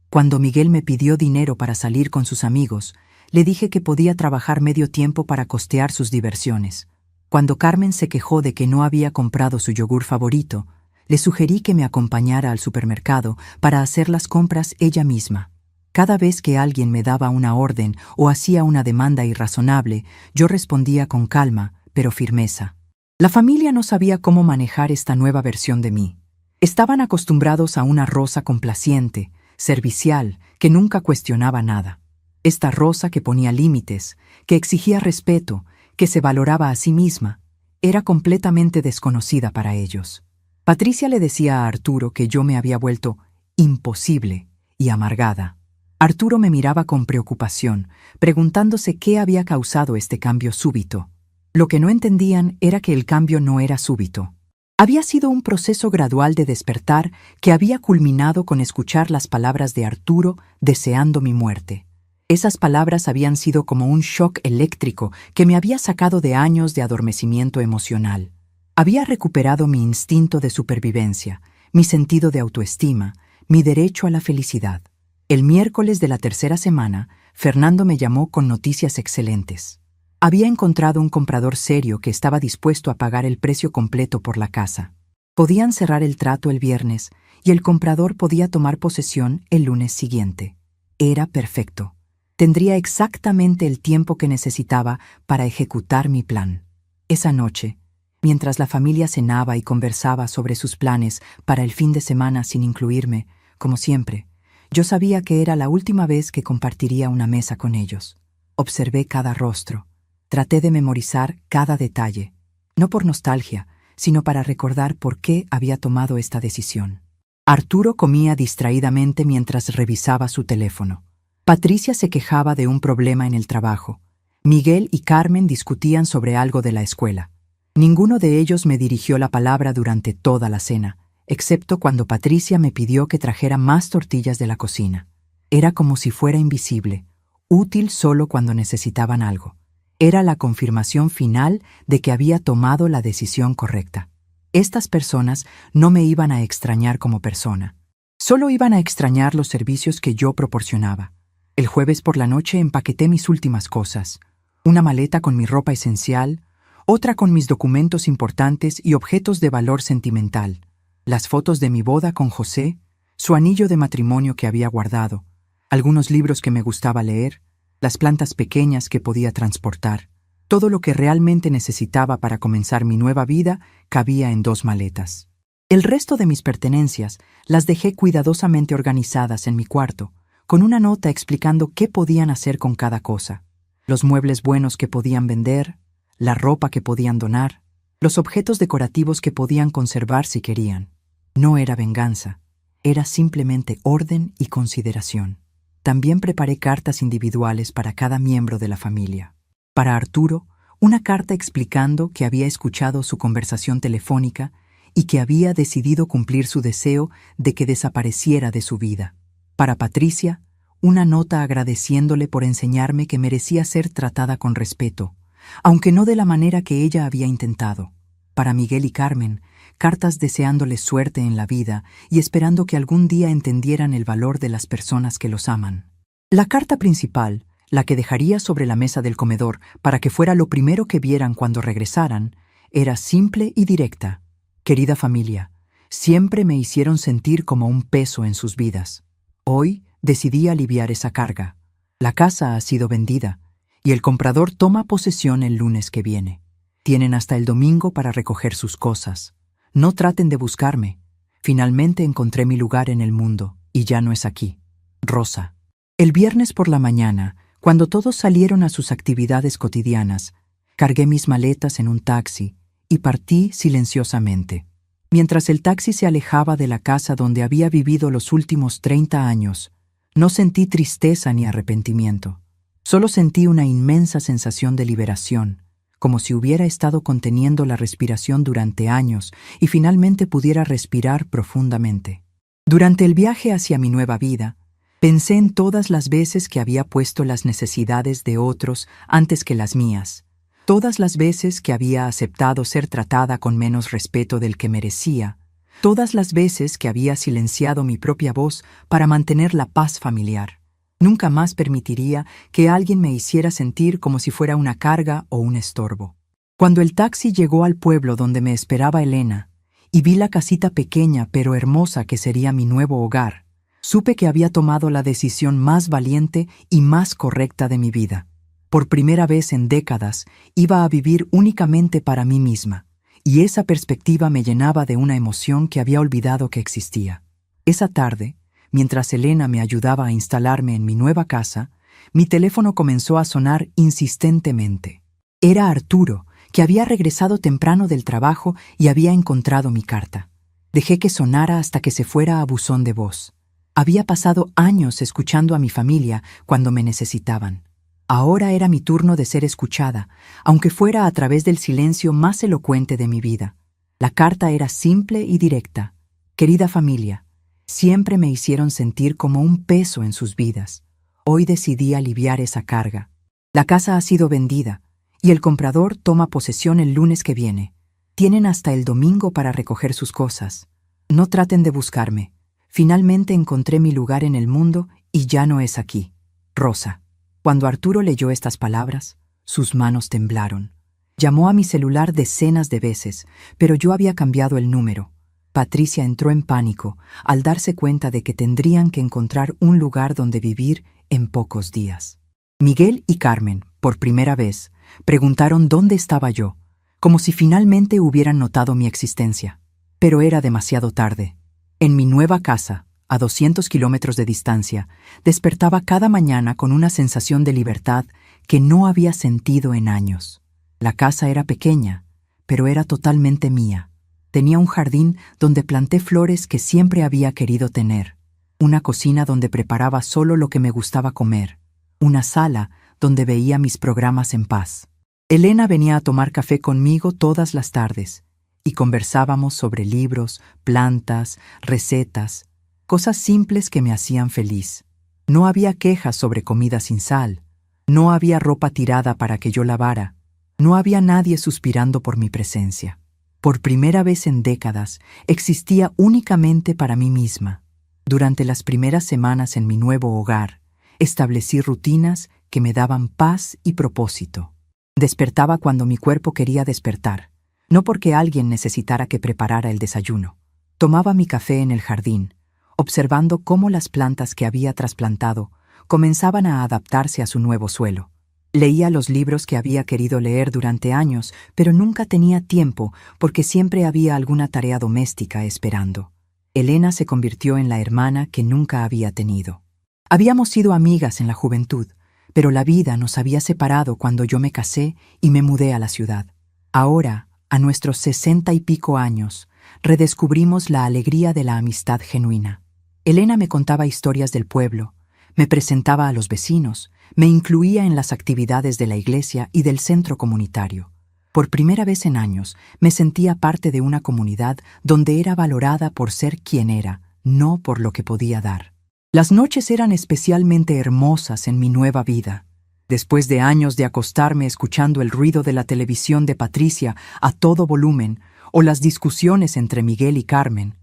Cuando Miguel me pidió dinero para salir con sus amigos, le dije que podía trabajar medio tiempo para costear sus diversiones. Cuando Carmen se quejó de que no había comprado su yogur favorito, le sugerí que me acompañara al supermercado para hacer las compras ella misma. Cada vez que alguien me daba una orden o hacía una demanda irrazonable, yo respondía con calma, pero firmeza. La familia no sabía cómo manejar esta nueva versión de mí. Estaban acostumbrados a una Rosa complaciente, servicial, que nunca cuestionaba nada. Esta Rosa que ponía límites, que exigía respeto, que se valoraba a sí misma, era completamente desconocida para ellos. Patricia le decía a Arturo que yo me había vuelto imposible y amargada. Arturo me miraba con preocupación, preguntándose qué había causado este cambio súbito. Lo que no entendían era que el cambio no era súbito. Había sido un proceso gradual de despertar que había culminado con escuchar las palabras de Arturo deseando mi muerte. Esas palabras habían sido como un shock eléctrico que me había sacado de años de adormecimiento emocional. Había recuperado mi instinto de supervivencia, mi sentido de autoestima, mi derecho a la felicidad. El miércoles de la tercera semana, Fernando me llamó con noticias excelentes. Había encontrado un comprador serio que estaba dispuesto a pagar el precio completo por la casa. Podían cerrar el trato el viernes y el comprador podía tomar posesión el lunes siguiente. Era perfecto. Tendría exactamente el tiempo que necesitaba para ejecutar mi plan. Esa noche, mientras la familia cenaba y conversaba sobre sus planes para el fin de semana sin incluirme, como siempre, yo sabía que era la última vez que compartiría una mesa con ellos. Observé cada rostro. Traté de memorizar cada detalle, no por nostalgia, sino para recordar por qué había tomado esta decisión. Arturo comía distraídamente mientras revisaba su teléfono. Patricia se quejaba de un problema en el trabajo. Miguel y Carmen discutían sobre algo de la escuela. Ninguno de ellos me dirigió la palabra durante toda la cena, excepto cuando Patricia me pidió que trajera más tortillas de la cocina. Era como si fuera invisible, útil solo cuando necesitaban algo. Era la confirmación final de que había tomado la decisión correcta. Estas personas no me iban a extrañar como persona. Solo iban a extrañar los servicios que yo proporcionaba. El jueves por la noche empaqueté mis últimas cosas. Una maleta con mi ropa esencial, otra con mis documentos importantes y objetos de valor sentimental, las fotos de mi boda con José, su anillo de matrimonio que había guardado, algunos libros que me gustaba leer, las plantas pequeñas que podía transportar. Todo lo que realmente necesitaba para comenzar mi nueva vida cabía en 2 maletas. El resto de mis pertenencias las dejé cuidadosamente organizadas en mi cuarto, con una nota explicando qué podían hacer con cada cosa. Los muebles buenos que podían vender, la ropa que podían donar, los objetos decorativos que podían conservar si querían. No era venganza, era simplemente orden y consideración. También preparé cartas individuales para cada miembro de la familia. Para Arturo, una carta explicando que había escuchado su conversación telefónica y que había decidido cumplir su deseo de que desapareciera de su vida. Para Patricia, una nota agradeciéndole por enseñarme que merecía ser tratada con respeto, aunque no de la manera que ella había intentado. Para Miguel y Carmen, cartas deseándoles suerte en la vida y esperando que algún día entendieran el valor de las personas que los aman. La carta principal, la que dejaría sobre la mesa del comedor para que fuera lo primero que vieran cuando regresaran, era simple y directa. Querida familia, siempre me hicieron sentir como un peso en sus vidas. Hoy decidí aliviar esa carga. La casa ha sido vendida y el comprador toma posesión el lunes que viene. Tienen hasta el domingo para recoger sus cosas. No traten de buscarme. Finalmente encontré mi lugar en el mundo y ya no es aquí. Rosa. El viernes por la mañana, cuando todos salieron a sus actividades cotidianas, cargué mis maletas en un taxi y partí silenciosamente. Mientras el taxi se alejaba de la casa donde había vivido los últimos 30 años, no sentí tristeza ni arrepentimiento. Solo sentí una inmensa sensación de liberación, como si hubiera estado conteniendo la respiración durante años y finalmente pudiera respirar profundamente. Durante el viaje hacia mi nueva vida, pensé en todas las veces que había puesto las necesidades de otros antes que las mías, todas las veces que había aceptado ser tratada con menos respeto del que merecía, todas las veces que había silenciado mi propia voz para mantener la paz familiar. Nunca más permitiría que alguien me hiciera sentir como si fuera una carga o un estorbo. Cuando el taxi llegó al pueblo donde me esperaba Elena y vi la casita pequeña pero hermosa que sería mi nuevo hogar, supe que había tomado la decisión más valiente y más correcta de mi vida. Por primera vez en décadas, iba a vivir únicamente para mí misma, y esa perspectiva me llenaba de una emoción que había olvidado que existía. Esa tarde, mientras Elena me ayudaba a instalarme en mi nueva casa, mi teléfono comenzó a sonar insistentemente. Era Arturo, que había regresado temprano del trabajo y había encontrado mi carta. Dejé que sonara hasta que se fuera a buzón de voz. Había pasado años escuchando a mi familia cuando me necesitaban. Ahora era mi turno de ser escuchada, aunque fuera a través del silencio más elocuente de mi vida. La carta era simple y directa. Querida familia, siempre me hicieron sentir como un peso en sus vidas. Hoy decidí aliviar esa carga. La casa ha sido vendida y el comprador toma posesión el lunes que viene. Tienen hasta el domingo para recoger sus cosas. No traten de buscarme. Finalmente encontré mi lugar en el mundo y ya no es aquí. Rosa. Cuando Arturo leyó estas palabras, sus manos temblaron. Llamó a mi celular decenas de veces, pero yo había cambiado el número. Patricia entró en pánico al darse cuenta de que tendrían que encontrar un lugar donde vivir en pocos días. Miguel y Carmen, por primera vez, preguntaron dónde estaba yo, como si finalmente hubieran notado mi existencia. Pero era demasiado tarde. En mi nueva casa, a 200 kilómetros de distancia, despertaba cada mañana con una sensación de libertad que no había sentido en años. La casa era pequeña, pero era totalmente mía. Tenía un jardín donde planté flores que siempre había querido tener. una cocina donde preparaba solo lo que me gustaba comer, una sala donde veía mis programas en paz. Elena venía a tomar café conmigo todas las tardes y conversábamos sobre libros, plantas, recetas, cosas simples que me hacían feliz. No había quejas sobre comida sin sal, no había ropa tirada para que yo lavara, no había nadie suspirando por mi presencia. Por primera vez en décadas, existía únicamente para mí misma. Durante las primeras semanas en mi nuevo hogar, establecí rutinas que me daban paz y propósito. Despertaba cuando mi cuerpo quería despertar, no porque alguien necesitara que preparara el desayuno. Tomaba mi café en el jardín, observando cómo las plantas que había trasplantado comenzaban a adaptarse a su nuevo suelo. Leía los libros que había querido leer durante años, pero nunca tenía tiempo porque siempre había alguna tarea doméstica esperando. Elena se convirtió en la hermana que nunca había tenido. Habíamos sido amigas en la juventud, pero la vida nos había separado cuando yo me casé y me mudé a la ciudad. Ahora, a nuestros 60 y pico años, redescubrimos la alegría de la amistad genuina. Elena me contaba historias del pueblo, me presentaba a los vecinos, me incluía en las actividades de la iglesia y del centro comunitario. Por primera vez en años, me sentía parte de una comunidad donde era valorada por ser quien era, no por lo que podía dar. Las noches eran especialmente hermosas en mi nueva vida. Después de años de acostarme escuchando el ruido de la televisión de Patricia a todo volumen o las discusiones entre Miguel y Carmen,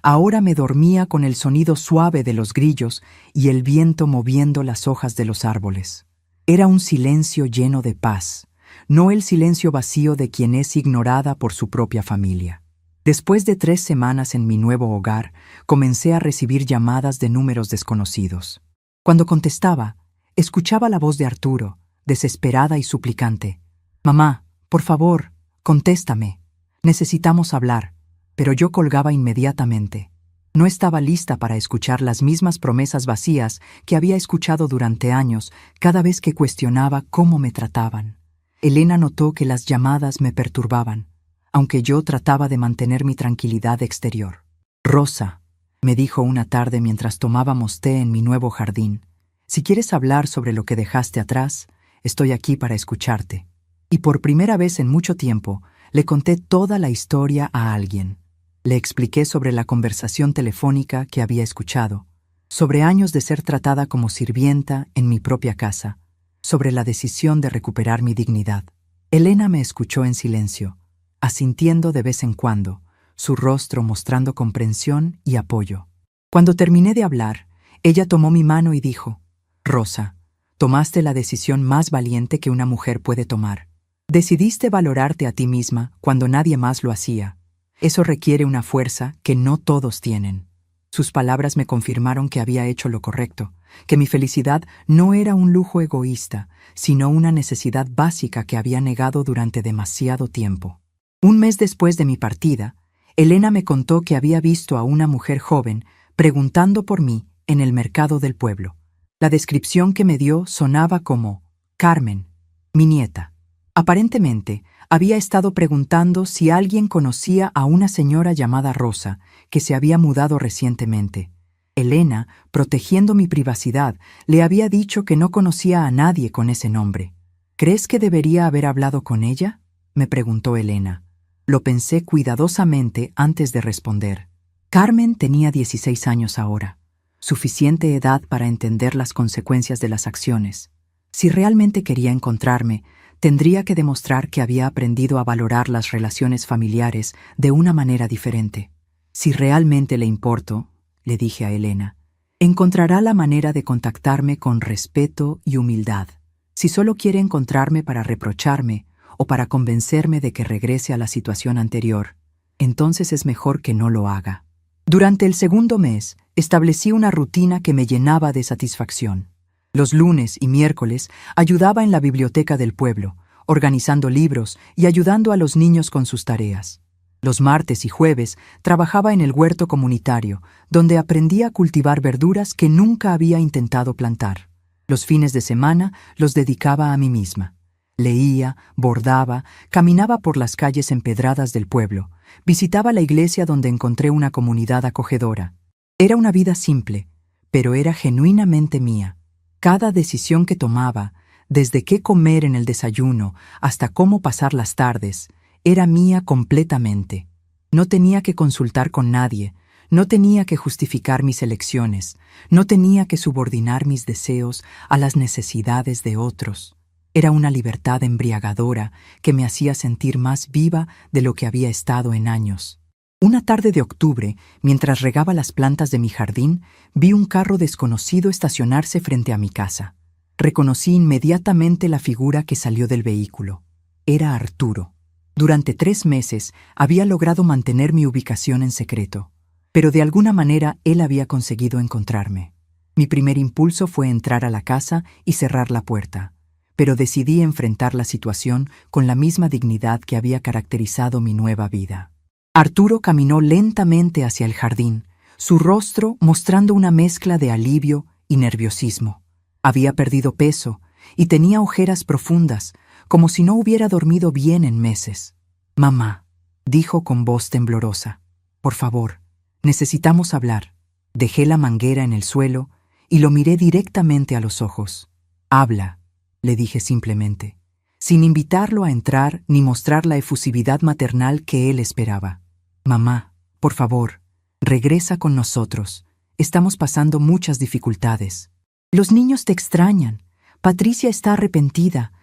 ahora me dormía con el sonido suave de los grillos y el viento moviendo las hojas de los árboles. Era un silencio lleno de paz, no el silencio vacío de quien es ignorada por su propia familia. Después de 3 semanas en mi nuevo hogar, comencé a recibir llamadas de números desconocidos. Cuando contestaba, escuchaba la voz de Arturo, desesperada y suplicante. «Mamá, por favor, contéstame. Necesitamos hablar». Pero yo colgaba inmediatamente. No estaba lista para escuchar las mismas promesas vacías que había escuchado durante años cada vez que cuestionaba cómo me trataban. Elena notó que las llamadas me perturbaban, aunque yo trataba de mantener mi tranquilidad exterior. «Rosa», me dijo una tarde mientras tomábamos té en mi nuevo jardín, «si quieres hablar sobre lo que dejaste atrás, estoy aquí para escucharte». Y por primera vez en mucho tiempo, le conté toda la historia a alguien. Le expliqué sobre la conversación telefónica que había escuchado, sobre años de ser tratada como sirvienta en mi propia casa, sobre la decisión de recuperar mi dignidad. Elena me escuchó en silencio, asintiendo de vez en cuando, su rostro mostrando comprensión y apoyo. Cuando terminé de hablar, ella tomó mi mano y dijo: «Rosa, tomaste la decisión más valiente que una mujer puede tomar. Decidiste valorarte a ti misma cuando nadie más lo hacía. Eso requiere una fuerza que no todos tienen». Sus palabras me confirmaron que había hecho lo correcto, que mi felicidad no era un lujo egoísta, sino una necesidad básica que había negado durante demasiado tiempo. Un mes después de mi partida, Elena me contó que había visto a una mujer joven preguntando por mí en el mercado del pueblo. La descripción que me dio sonaba como Carmen, mi nieta. Aparentemente, había estado preguntando si alguien conocía a una señora llamada Rosa, que se había mudado recientemente. Elena, protegiendo mi privacidad, le había dicho que no conocía a nadie con ese nombre. «¿Crees que debería haber hablado con ella?», me preguntó Elena. Lo pensé cuidadosamente antes de responder. Carmen tenía 16 años ahora, suficiente edad para entender las consecuencias de las acciones. Si realmente quería encontrarme, tendría que demostrar que había aprendido a valorar las relaciones familiares de una manera diferente. «Si realmente le importo», le dije a Elena, «encontrará la manera de contactarme con respeto y humildad. Si solo quiere encontrarme para reprocharme o para convencerme de que regrese a la situación anterior, entonces es mejor que no lo haga». Durante el segundo mes, establecí una rutina que me llenaba de satisfacción. Los lunes y miércoles ayudaba en la biblioteca del pueblo, organizando libros y ayudando a los niños con sus tareas. Los martes y jueves trabajaba en el huerto comunitario, donde aprendí a cultivar verduras que nunca había intentado plantar. Los fines de semana los dedicaba a mí misma. Leía, bordaba, caminaba por las calles empedradas del pueblo, visitaba la iglesia donde encontré una comunidad acogedora. Era una vida simple, pero era genuinamente mía. Cada decisión que tomaba, desde qué comer en el desayuno hasta cómo pasar las tardes, era mía completamente. No tenía que consultar con nadie, no tenía que justificar mis elecciones, no tenía que subordinar mis deseos a las necesidades de otros. Era una libertad embriagadora que me hacía sentir más viva de lo que había estado en años. Una tarde de octubre, mientras regaba las plantas de mi jardín, vi un carro desconocido estacionarse frente a mi casa. Reconocí inmediatamente la figura que salió del vehículo. Era Arturo. Durante 3 meses había logrado mantener mi ubicación en secreto, pero de alguna manera él había conseguido encontrarme. Mi primer impulso fue entrar a la casa y cerrar la puerta, pero decidí enfrentar la situación con la misma dignidad que había caracterizado mi nueva vida. Arturo caminó lentamente hacia el jardín, su rostro mostrando una mezcla de alivio y nerviosismo. Había perdido peso y tenía ojeras profundas, como si no hubiera dormido bien en meses. «Mamá», dijo con voz temblorosa, «por favor, necesitamos hablar». Dejé la manguera en el suelo y lo miré directamente a los ojos. «Habla», le dije simplemente, sin invitarlo a entrar ni mostrar la efusividad maternal que él esperaba. «Mamá, por favor, regresa con nosotros. Estamos pasando muchas dificultades. Los niños te extrañan. Patricia está arrepentida.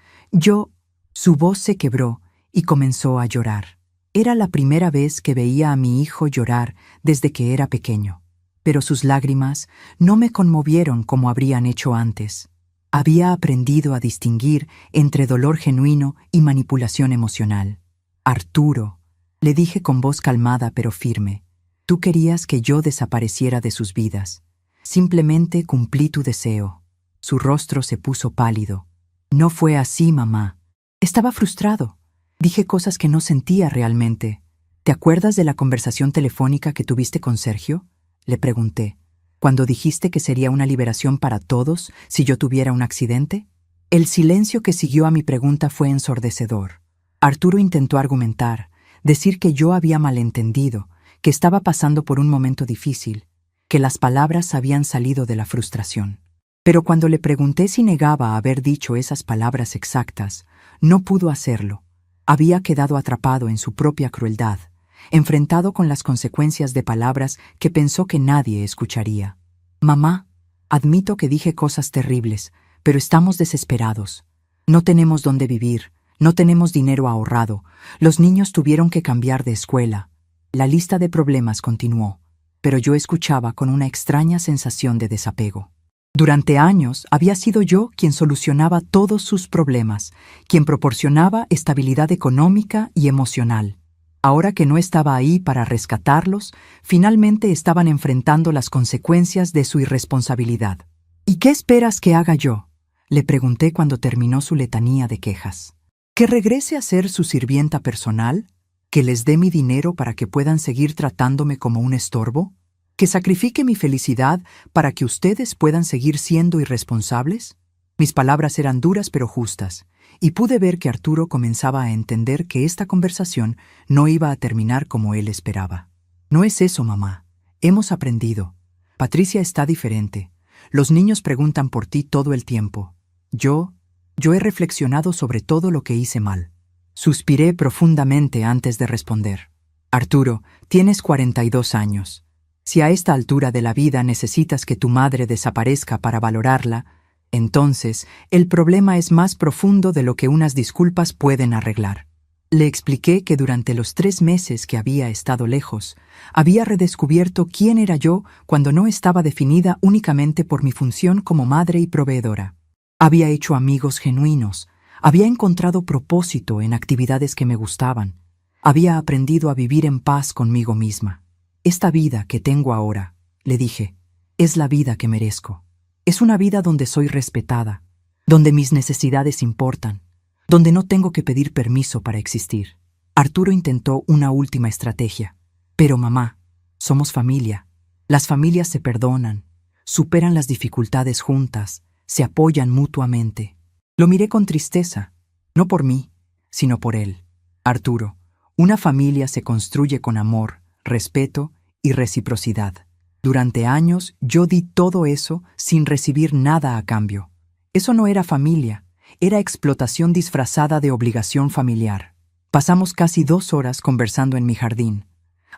Su voz se quebró y comenzó a llorar. Era la primera vez que veía a mi hijo llorar desde que era pequeño, pero sus lágrimas no me conmovieron como habrían hecho antes. Había aprendido a distinguir entre dolor genuino y manipulación emocional. «Arturo», le dije con voz calmada pero firme, «tú querías que yo desapareciera de sus vidas. Simplemente cumplí tu deseo». Su rostro se puso pálido. «No fue así, mamá. Estaba frustrado. Dije cosas que no sentía realmente». «¿Te acuerdas de la conversación telefónica que tuviste con Sergio?», le pregunté. «Cuando dijiste que sería una liberación para todos si yo tuviera un accidente». El silencio que siguió a mi pregunta fue ensordecedor. Arturo intentó argumentar, decir que yo había malentendido, que estaba pasando por un momento difícil, que las palabras habían salido de la frustración. Pero cuando le pregunté si negaba haber dicho esas palabras exactas, no pudo hacerlo. Había quedado atrapado en su propia crueldad, enfrentado con las consecuencias de palabras que pensó que nadie escucharía. «Mamá, admito que dije cosas terribles, pero estamos desesperados. No tenemos dónde vivir, no tenemos dinero ahorrado, los niños tuvieron que cambiar de escuela». La lista de problemas continuó, pero yo escuchaba con una extraña sensación de desapego. Durante años había sido yo quien solucionaba todos sus problemas, quien proporcionaba estabilidad económica y emocional. Ahora que no estaba ahí para rescatarlos, finalmente estaban enfrentando las consecuencias de su irresponsabilidad. «¿Y qué esperas que haga yo?», le pregunté cuando terminó su letanía de quejas. «¿Que regrese a ser su sirvienta personal? ¿Que les dé mi dinero para que puedan seguir tratándome como un estorbo? ¿Que sacrifique mi felicidad para que ustedes puedan seguir siendo irresponsables?». Mis palabras eran duras pero justas, y pude ver que Arturo comenzaba a entender que esta conversación no iba a terminar como él esperaba. «No es eso, mamá. Hemos aprendido. Patricia está diferente. Los niños preguntan por ti todo el tiempo. Yo he reflexionado sobre todo lo que hice mal». Suspiré profundamente antes de responder. «Arturo, tienes 42 años. Si a esta altura de la vida necesitas que tu madre desaparezca para valorarla, entonces el problema es más profundo de lo que unas disculpas pueden arreglar». Le expliqué que durante los 3 meses que había estado lejos, había redescubierto quién era yo cuando no estaba definida únicamente por mi función como madre y proveedora. Había hecho amigos genuinos, había encontrado propósito en actividades que me gustaban, había aprendido a vivir en paz conmigo misma. «Esta vida que tengo ahora», le dije, «es la vida que merezco. Es una vida donde soy respetada, donde mis necesidades importan, donde no tengo que pedir permiso para existir». Arturo intentó una última estrategia. «Pero mamá, somos familia. Las familias se perdonan, superan las dificultades juntas, se apoyan mutuamente». Lo miré con tristeza, no por mí, sino por él. «Arturo, una familia se construye con amor, respeto y reciprocidad». Durante años yo di todo eso sin recibir nada a cambio. Eso no era familia, era explotación disfrazada de obligación familiar. Pasamos casi 2 horas conversando en mi jardín.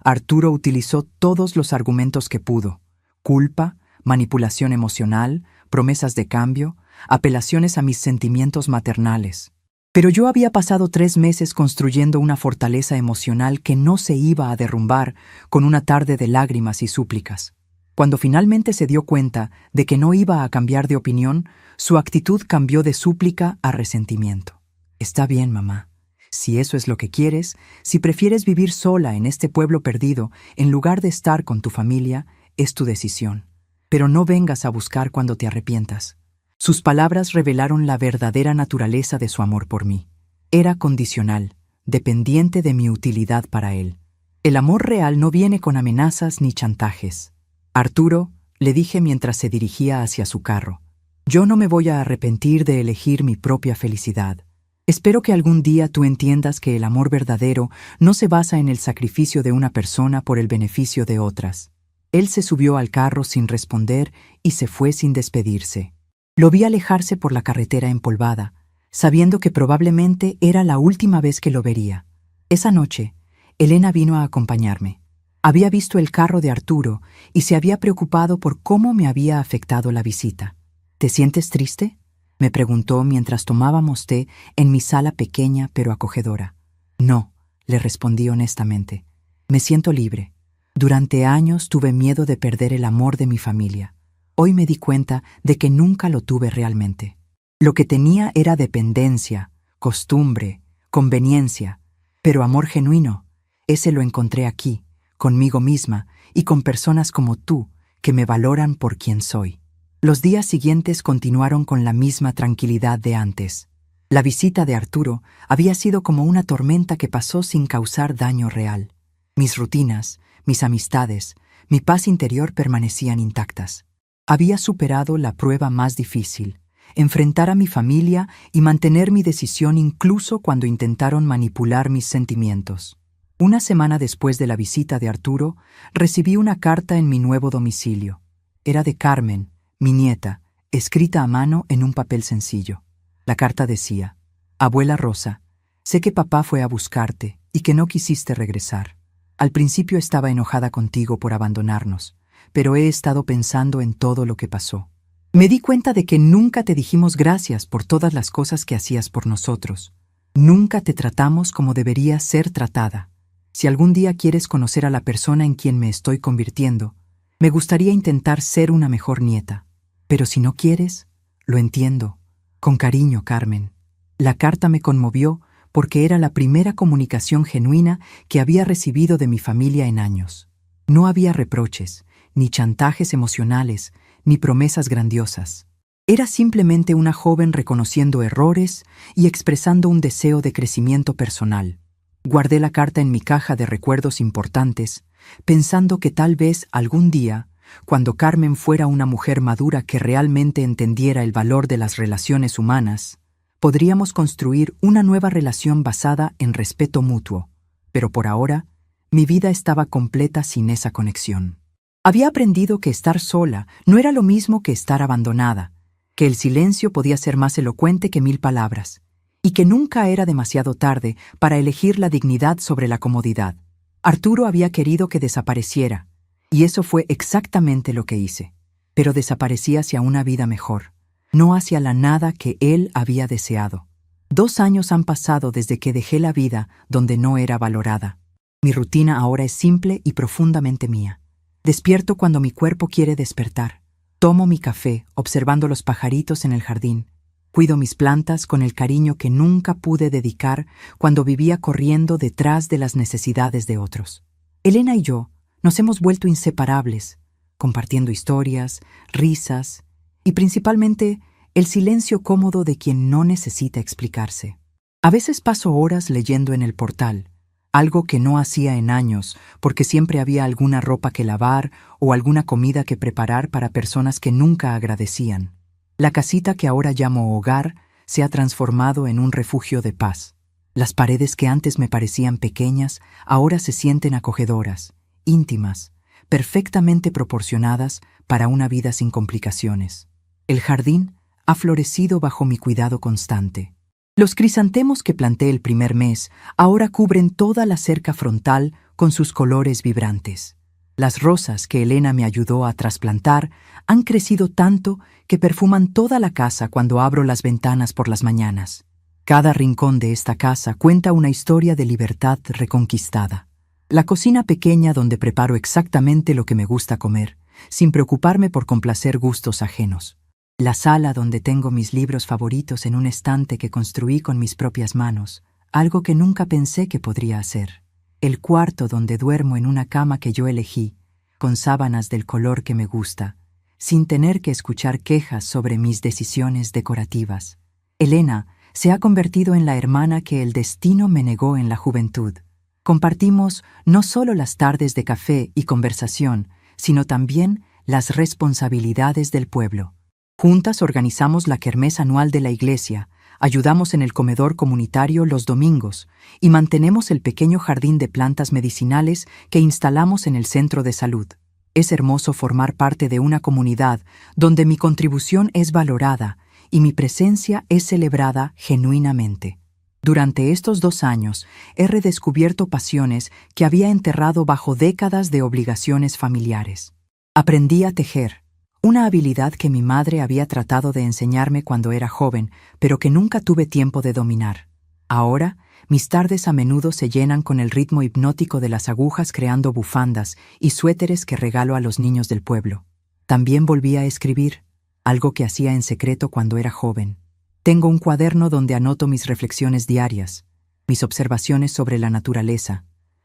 Arturo utilizó todos los argumentos que pudo: culpa, manipulación emocional, promesas de cambio, apelaciones a mis sentimientos maternales. Pero yo había pasado 3 meses construyendo una fortaleza emocional que no se iba a derrumbar con una tarde de lágrimas y súplicas. Cuando finalmente se dio cuenta de que no iba a cambiar de opinión, su actitud cambió de súplica a resentimiento. Está bien, mamá. Si eso es lo que quieres, si prefieres vivir sola en este pueblo perdido en lugar de estar con tu familia, es tu decisión. Pero no vengas a buscar cuando te arrepientas. Sus palabras revelaron la verdadera naturaleza de su amor por mí. Era condicional, dependiente de mi utilidad para él. El amor real no viene con amenazas ni chantajes. Arturo, le dije mientras se dirigía hacia su carro, yo no me voy a arrepentir de elegir mi propia felicidad. Espero que algún día tú entiendas que el amor verdadero no se basa en el sacrificio de una persona por el beneficio de otras. Él se subió al carro sin responder y se fue sin despedirse. Lo vi alejarse por la carretera empolvada, sabiendo que probablemente era la última vez que lo vería. Esa noche, Elena vino a acompañarme. Había visto el carro de Arturo y se había preocupado por cómo me había afectado la visita. ¿Te sientes triste?, me preguntó mientras tomábamos té en mi sala pequeña pero acogedora. No, le respondí honestamente. Me siento libre. Durante años tuve miedo de perder el amor de mi familia. Hoy me di cuenta de que nunca lo tuve realmente. Lo que tenía era dependencia, costumbre, conveniencia, pero amor genuino, ese lo encontré aquí, conmigo misma y con personas como tú que me valoran por quien soy. Los días siguientes continuaron con la misma tranquilidad de antes. La visita de Arturo había sido como una tormenta que pasó sin causar daño real. Mis rutinas, mis amistades, mi paz interior permanecían intactas. Había superado la prueba más difícil, enfrentar a mi familia y mantener mi decisión incluso cuando intentaron manipular mis sentimientos. Una semana después de la visita de Arturo, recibí una carta en mi nuevo domicilio. Era de Carmen, mi nieta, escrita a mano en un papel sencillo. La carta decía: Abuela Rosa, sé que papá fue a buscarte y que no quisiste regresar. Al principio estaba enojada contigo por abandonarnos, pero he estado pensando en todo lo que pasó. Me di cuenta de que nunca te dijimos gracias por todas las cosas que hacías por nosotros. Nunca te tratamos como deberías ser tratada. Si algún día quieres conocer a la persona en quien me estoy convirtiendo, me gustaría intentar ser una mejor nieta. Pero si no quieres, lo entiendo. Con cariño, Carmen. La carta me conmovió porque era la primera comunicación genuina que había recibido de mi familia en años. No había reproches, ni chantajes emocionales, ni promesas grandiosas. Era simplemente una joven reconociendo errores y expresando un deseo de crecimiento personal. Guardé la carta en mi caja de recuerdos importantes, pensando que tal vez algún día, cuando Carmen fuera una mujer madura que realmente entendiera el valor de las relaciones humanas, podríamos construir una nueva relación basada en respeto mutuo. Pero por ahora, mi vida estaba completa sin esa conexión. Había aprendido que estar sola no era lo mismo que estar abandonada, que el silencio podía ser más elocuente que 1000 palabras, y que nunca era demasiado tarde para elegir la dignidad sobre la comodidad. Arturo había querido que desapareciera, y eso fue exactamente lo que hice. Pero desaparecí hacia una vida mejor, no hacia la nada que él había deseado. 2 años han pasado desde que dejé la vida donde no era valorada. Mi rutina ahora es simple y profundamente mía. Despierto cuando mi cuerpo quiere despertar. Tomo mi café observando los pajaritos en el jardín. Cuido mis plantas con el cariño que nunca pude dedicar cuando vivía corriendo detrás de las necesidades de otros. Elena y yo nos hemos vuelto inseparables, compartiendo historias, risas y principalmente el silencio cómodo de quien no necesita explicarse. A veces paso horas leyendo en el portal, algo que no hacía en años porque siempre había alguna ropa que lavar o alguna comida que preparar para personas que nunca agradecían. La casita que ahora llamo hogar se ha transformado en un refugio de paz. Las paredes que antes me parecían pequeñas ahora se sienten acogedoras, íntimas, perfectamente proporcionadas para una vida sin complicaciones. El jardín ha florecido bajo mi cuidado constante. Los crisantemos que planté el primer mes ahora cubren toda la cerca frontal con sus colores vibrantes. Las rosas que Elena me ayudó a trasplantar han crecido tanto que perfuman toda la casa cuando abro las ventanas por las mañanas. Cada rincón de esta casa cuenta una historia de libertad reconquistada. La cocina pequeña donde preparo exactamente lo que me gusta comer, sin preocuparme por complacer gustos ajenos. La sala donde tengo mis libros favoritos en un estante que construí con mis propias manos, algo que nunca pensé que podría hacer. El cuarto donde duermo en una cama que yo elegí, con sábanas del color que me gusta, sin tener que escuchar quejas sobre mis decisiones decorativas. Elena se ha convertido en la hermana que el destino me negó en la juventud. Compartimos no solo las tardes de café y conversación, sino también las responsabilidades del pueblo. Juntas organizamos la kermés anual de la iglesia, ayudamos en el comedor comunitario los domingos y mantenemos el pequeño jardín de plantas medicinales que instalamos en el centro de salud. Es hermoso formar parte de una comunidad donde mi contribución es valorada y mi presencia es celebrada genuinamente. Durante estos 2 años he redescubierto pasiones que había enterrado bajo décadas de obligaciones familiares. Aprendí a tejer, una habilidad que mi madre había tratado de enseñarme cuando era joven, pero que nunca tuve tiempo de dominar. Ahora, mis tardes a menudo se llenan con el ritmo hipnótico de las agujas creando bufandas y suéteres que regalo a los niños del pueblo. También volví a escribir, algo que hacía en secreto cuando era joven. Tengo un cuaderno donde anoto mis reflexiones diarias, mis observaciones sobre la naturaleza,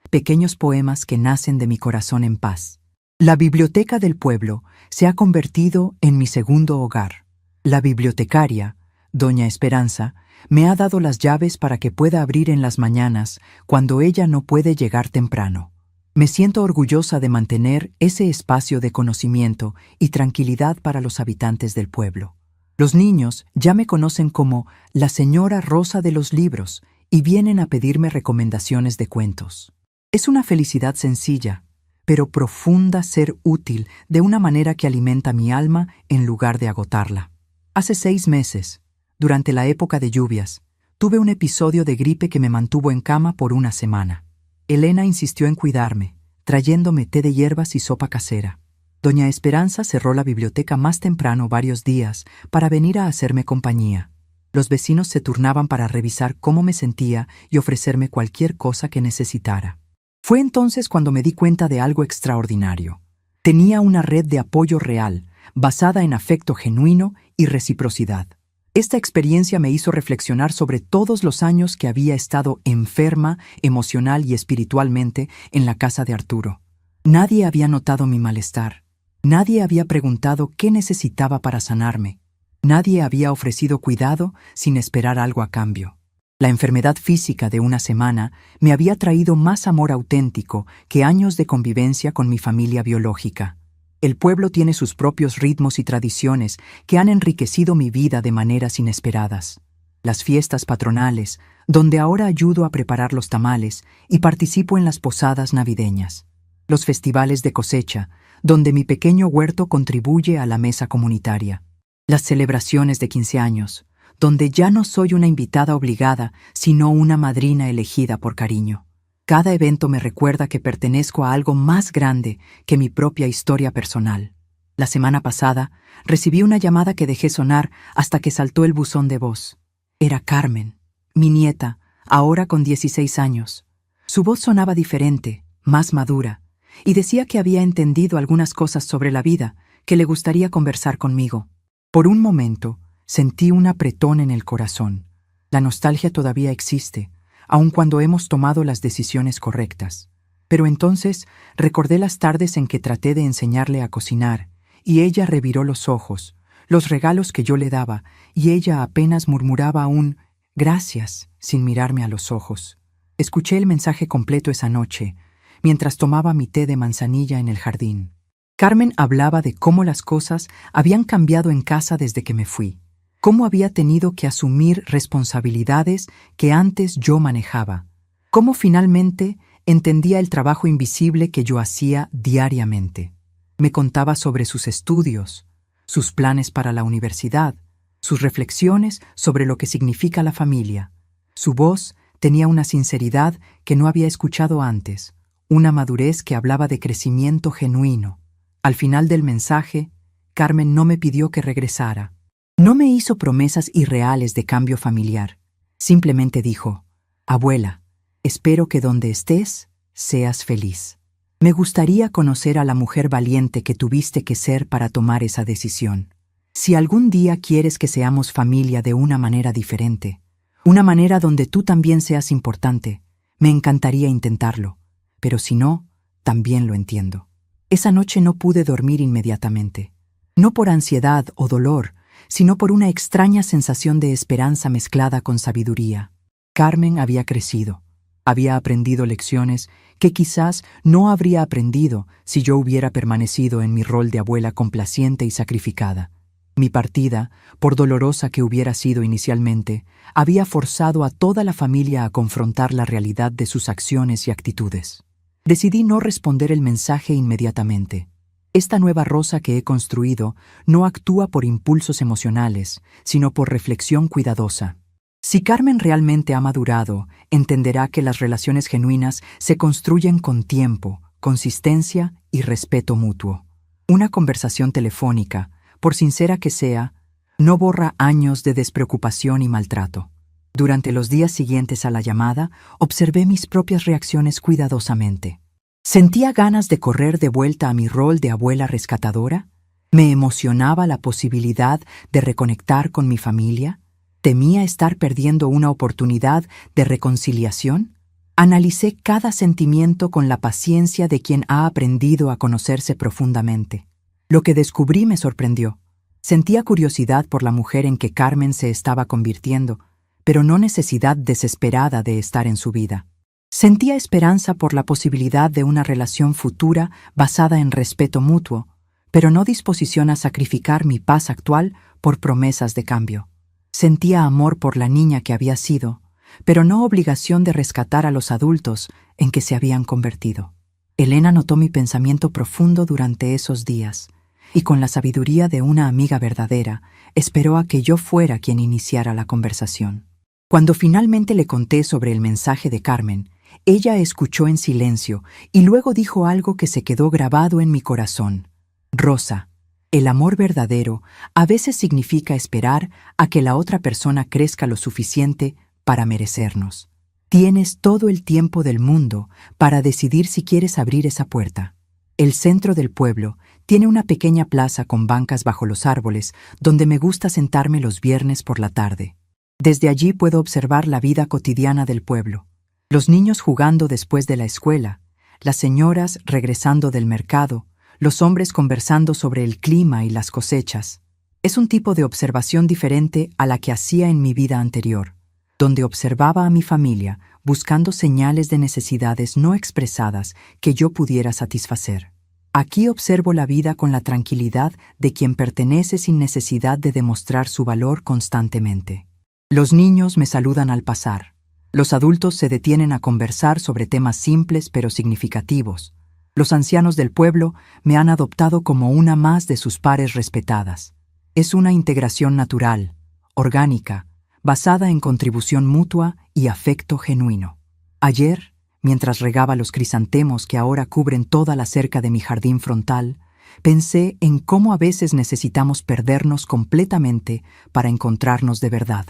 pequeños poemas que nacen de mi corazón en paz. La biblioteca del pueblo se ha convertido en mi segundo hogar. La bibliotecaria, doña Esperanza, me ha dado las llaves para que pueda abrir en las mañanas cuando ella no puede llegar temprano. Me siento orgullosa de mantener ese espacio de conocimiento y tranquilidad para los habitantes del pueblo. Los niños ya me conocen como la señora Rosa de los libros y vienen a pedirme recomendaciones de cuentos. Es una felicidad sencilla, pero profunda ser útil de una manera que alimenta mi alma en lugar de agotarla. Hace 6 meses, durante la época de lluvias, tuve un episodio de gripe que me mantuvo en cama por 1 semana. Elena insistió en cuidarme, trayéndome té de hierbas y sopa casera. Doña Esperanza cerró la biblioteca más temprano varios días para venir a hacerme compañía. Los vecinos se turnaban para revisar cómo me sentía y ofrecerme cualquier cosa que necesitara. Fue entonces cuando me di cuenta de algo extraordinario. Tenía una red de apoyo real, basada en afecto genuino y reciprocidad. Esta experiencia me hizo reflexionar sobre todos los años que había estado enferma emocional y espiritualmente en la casa de Arturo. Nadie había notado mi malestar. Nadie había preguntado qué necesitaba para sanarme. Nadie había ofrecido cuidado sin esperar algo a cambio. La enfermedad física de 1 semana me había traído más amor auténtico que años de convivencia con mi familia biológica. El pueblo tiene sus propios ritmos y tradiciones que han enriquecido mi vida de maneras inesperadas. Las fiestas patronales, donde ahora ayudo a preparar los tamales y participo en las posadas navideñas. Los festivales de cosecha, donde mi pequeño huerto contribuye a la mesa comunitaria. Las celebraciones de 15 años, donde ya no soy una invitada obligada, sino una madrina elegida por cariño. Cada evento me recuerda que pertenezco a algo más grande que mi propia historia personal. La semana pasada, recibí una llamada que dejé sonar hasta que saltó el buzón de voz. Era Carmen, mi nieta, ahora con 16 años. Su voz sonaba diferente, más madura, y decía que había entendido algunas cosas sobre la vida que le gustaría conversar conmigo. Por un momento, sentí un apretón en el corazón. La nostalgia todavía existe, aun cuando hemos tomado las decisiones correctas. Pero entonces recordé las tardes en que traté de enseñarle a cocinar, y ella reviró los ojos, los regalos que yo le daba, y ella apenas murmuraba un «gracias» sin mirarme a los ojos. Escuché el mensaje completo esa noche, mientras tomaba mi té de manzanilla en el jardín. Carmen hablaba de cómo las cosas habían cambiado en casa desde que me fui. Cómo había tenido que asumir responsabilidades que antes yo manejaba. Cómo finalmente entendía el trabajo invisible que yo hacía diariamente. Me contaba sobre sus estudios, sus planes para la universidad, sus reflexiones sobre lo que significa la familia. Su voz tenía una sinceridad que no había escuchado antes, una madurez que hablaba de crecimiento genuino. Al final del mensaje, Carmen no me pidió que regresara. No me hizo promesas irreales de cambio familiar. Simplemente dijo: «Abuela, espero que donde estés, seas feliz. Me gustaría conocer a la mujer valiente que tuviste que ser para tomar esa decisión. Si algún día quieres que seamos familia de una manera diferente, una manera donde tú también seas importante, me encantaría intentarlo, pero si no, también lo entiendo». Esa noche no pude dormir inmediatamente, no por ansiedad o dolor, sino por una extraña sensación de esperanza mezclada con sabiduría. Carmen había crecido, había aprendido lecciones que quizás no habría aprendido si yo hubiera permanecido en mi rol de abuela complaciente y sacrificada. Mi partida, por dolorosa que hubiera sido inicialmente, había forzado a toda la familia a confrontar la realidad de sus acciones y actitudes. Decidí no responder el mensaje inmediatamente. Esta nueva Rosa que he construido no actúa por impulsos emocionales, sino por reflexión cuidadosa. Si Carmen realmente ha madurado, entenderá que las relaciones genuinas se construyen con tiempo, consistencia y respeto mutuo. Una conversación telefónica, por sincera que sea, no borra años de despreocupación y maltrato. Durante los días siguientes a la llamada, observé mis propias reacciones cuidadosamente. ¿Sentía ganas de correr de vuelta a mi rol de abuela rescatadora? ¿Me emocionaba la posibilidad de reconectar con mi familia? ¿Temía estar perdiendo una oportunidad de reconciliación? Analicé cada sentimiento con la paciencia de quien ha aprendido a conocerse profundamente. Lo que descubrí me sorprendió. Sentía curiosidad por la mujer en que Carmen se estaba convirtiendo, pero no necesidad desesperada de estar en su vida. Sentía esperanza por la posibilidad de una relación futura basada en respeto mutuo, pero no disposición a sacrificar mi paz actual por promesas de cambio. Sentía amor por la niña que había sido, pero no obligación de rescatar a los adultos en que se habían convertido. Elena notó mi pensamiento profundo durante esos días, y con la sabiduría de una amiga verdadera, esperó a que yo fuera quien iniciara la conversación. Cuando finalmente le conté sobre el mensaje de Carmen, ella escuchó en silencio y luego dijo algo que se quedó grabado en mi corazón. «Rosa, el amor verdadero a veces significa esperar a que la otra persona crezca lo suficiente para merecernos. Tienes todo el tiempo del mundo para decidir si quieres abrir esa puerta». El centro del pueblo tiene una pequeña plaza con bancas bajo los árboles donde me gusta sentarme los viernes por la tarde. Desde allí puedo observar la vida cotidiana del pueblo. Los niños jugando después de la escuela, las señoras regresando del mercado, los hombres conversando sobre el clima y las cosechas. Es un tipo de observación diferente a la que hacía en mi vida anterior, donde observaba a mi familia buscando señales de necesidades no expresadas que yo pudiera satisfacer. Aquí observo la vida con la tranquilidad de quien pertenece sin necesidad de demostrar su valor constantemente. Los niños me saludan al pasar. Los adultos se detienen a conversar sobre temas simples pero significativos. Los ancianos del pueblo me han adoptado como una más de sus pares respetadas. Es una integración natural, orgánica, basada en contribución mutua y afecto genuino. Ayer, mientras regaba los crisantemos que ahora cubren toda la cerca de mi jardín frontal, pensé en cómo a veces necesitamos perdernos completamente para encontrarnos de verdad.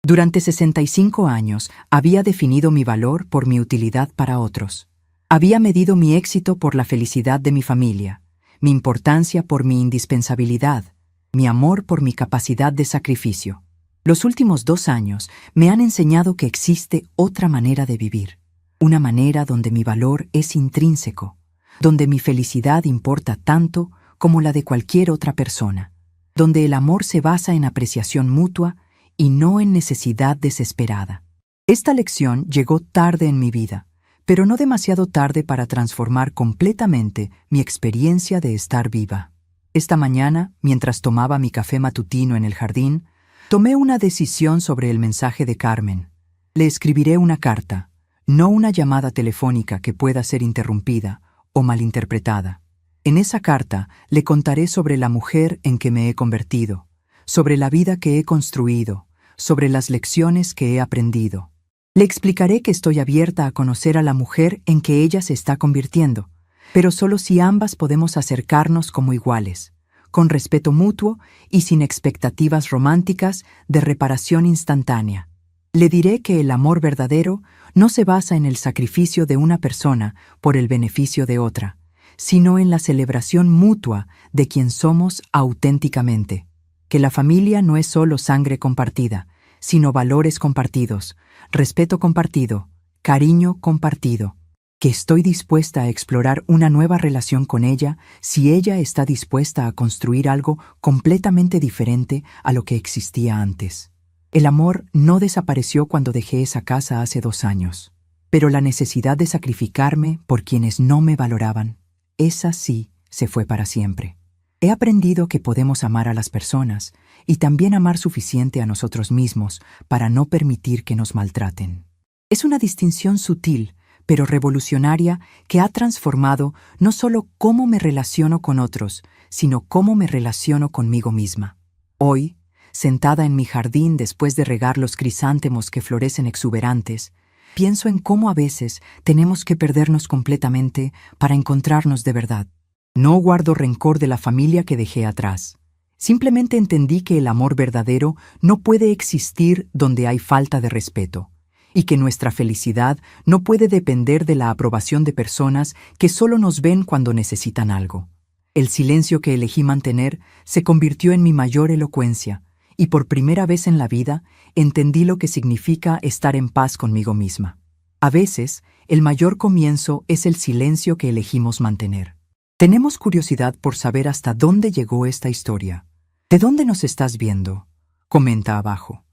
Durante 65 años había definido mi valor por mi utilidad para otros. Había medido mi éxito por la felicidad de mi familia, mi importancia por mi indispensabilidad, mi amor por mi capacidad de sacrificio. Los últimos 2 años me han enseñado que existe otra manera de vivir, una manera donde mi valor es intrínseco, donde mi felicidad importa tanto como la de cualquier otra persona, donde el amor se basa en apreciación mutua y no en necesidad desesperada. Esta lección llegó tarde en mi vida, pero no demasiado tarde para transformar completamente mi experiencia de estar viva. Esta mañana, mientras tomaba mi café matutino en el jardín, tomé una decisión sobre el mensaje de Carmen. Le escribiré una carta. no una llamada telefónica que pueda ser interrumpida o malinterpretada. En esa carta le contaré sobre la mujer en que me he convertido, sobre la vida que he construido, sobre las lecciones que he aprendido. Le explicaré que estoy abierta a conocer a la mujer en que ella se está convirtiendo, pero solo si ambas podemos acercarnos como iguales, con respeto mutuo y sin expectativas románticas de reparación instantánea. Le diré que el amor verdadero no se basa en el sacrificio de una persona por el beneficio de otra, sino en la celebración mutua de quien somos auténticamente. Que la familia no es solo sangre compartida, sino valores compartidos, respeto compartido, cariño compartido. Que estoy dispuesta a explorar una nueva relación con ella si ella está dispuesta a construir algo completamente diferente a lo que existía antes. El amor no desapareció cuando dejé esa casa hace 2 años, pero la necesidad de sacrificarme por quienes no me valoraban, esa sí se fue para siempre. He aprendido que podemos amar a las personas y también amar suficiente a nosotros mismos para no permitir que nos maltraten. Es una distinción sutil, pero revolucionaria, que ha transformado no solo cómo me relaciono con otros, sino cómo me relaciono conmigo misma. Hoy, sentada en mi jardín después de regar los crisántemos que florecen exuberantes, pienso en cómo a veces tenemos que perdernos completamente para encontrarnos de verdad. No guardo rencor de la familia que dejé atrás. Simplemente entendí que el amor verdadero no puede existir donde hay falta de respeto, y que nuestra felicidad no puede depender de la aprobación de personas que solo nos ven cuando necesitan algo. El silencio que elegí mantener se convirtió en mi mayor elocuencia, y por primera vez en la vida entendí lo que significa estar en paz conmigo misma. A veces, el mayor comienzo es el silencio que elegimos mantener. Tenemos curiosidad por saber hasta dónde llegó esta historia. ¿De dónde nos estás viendo? Comenta abajo.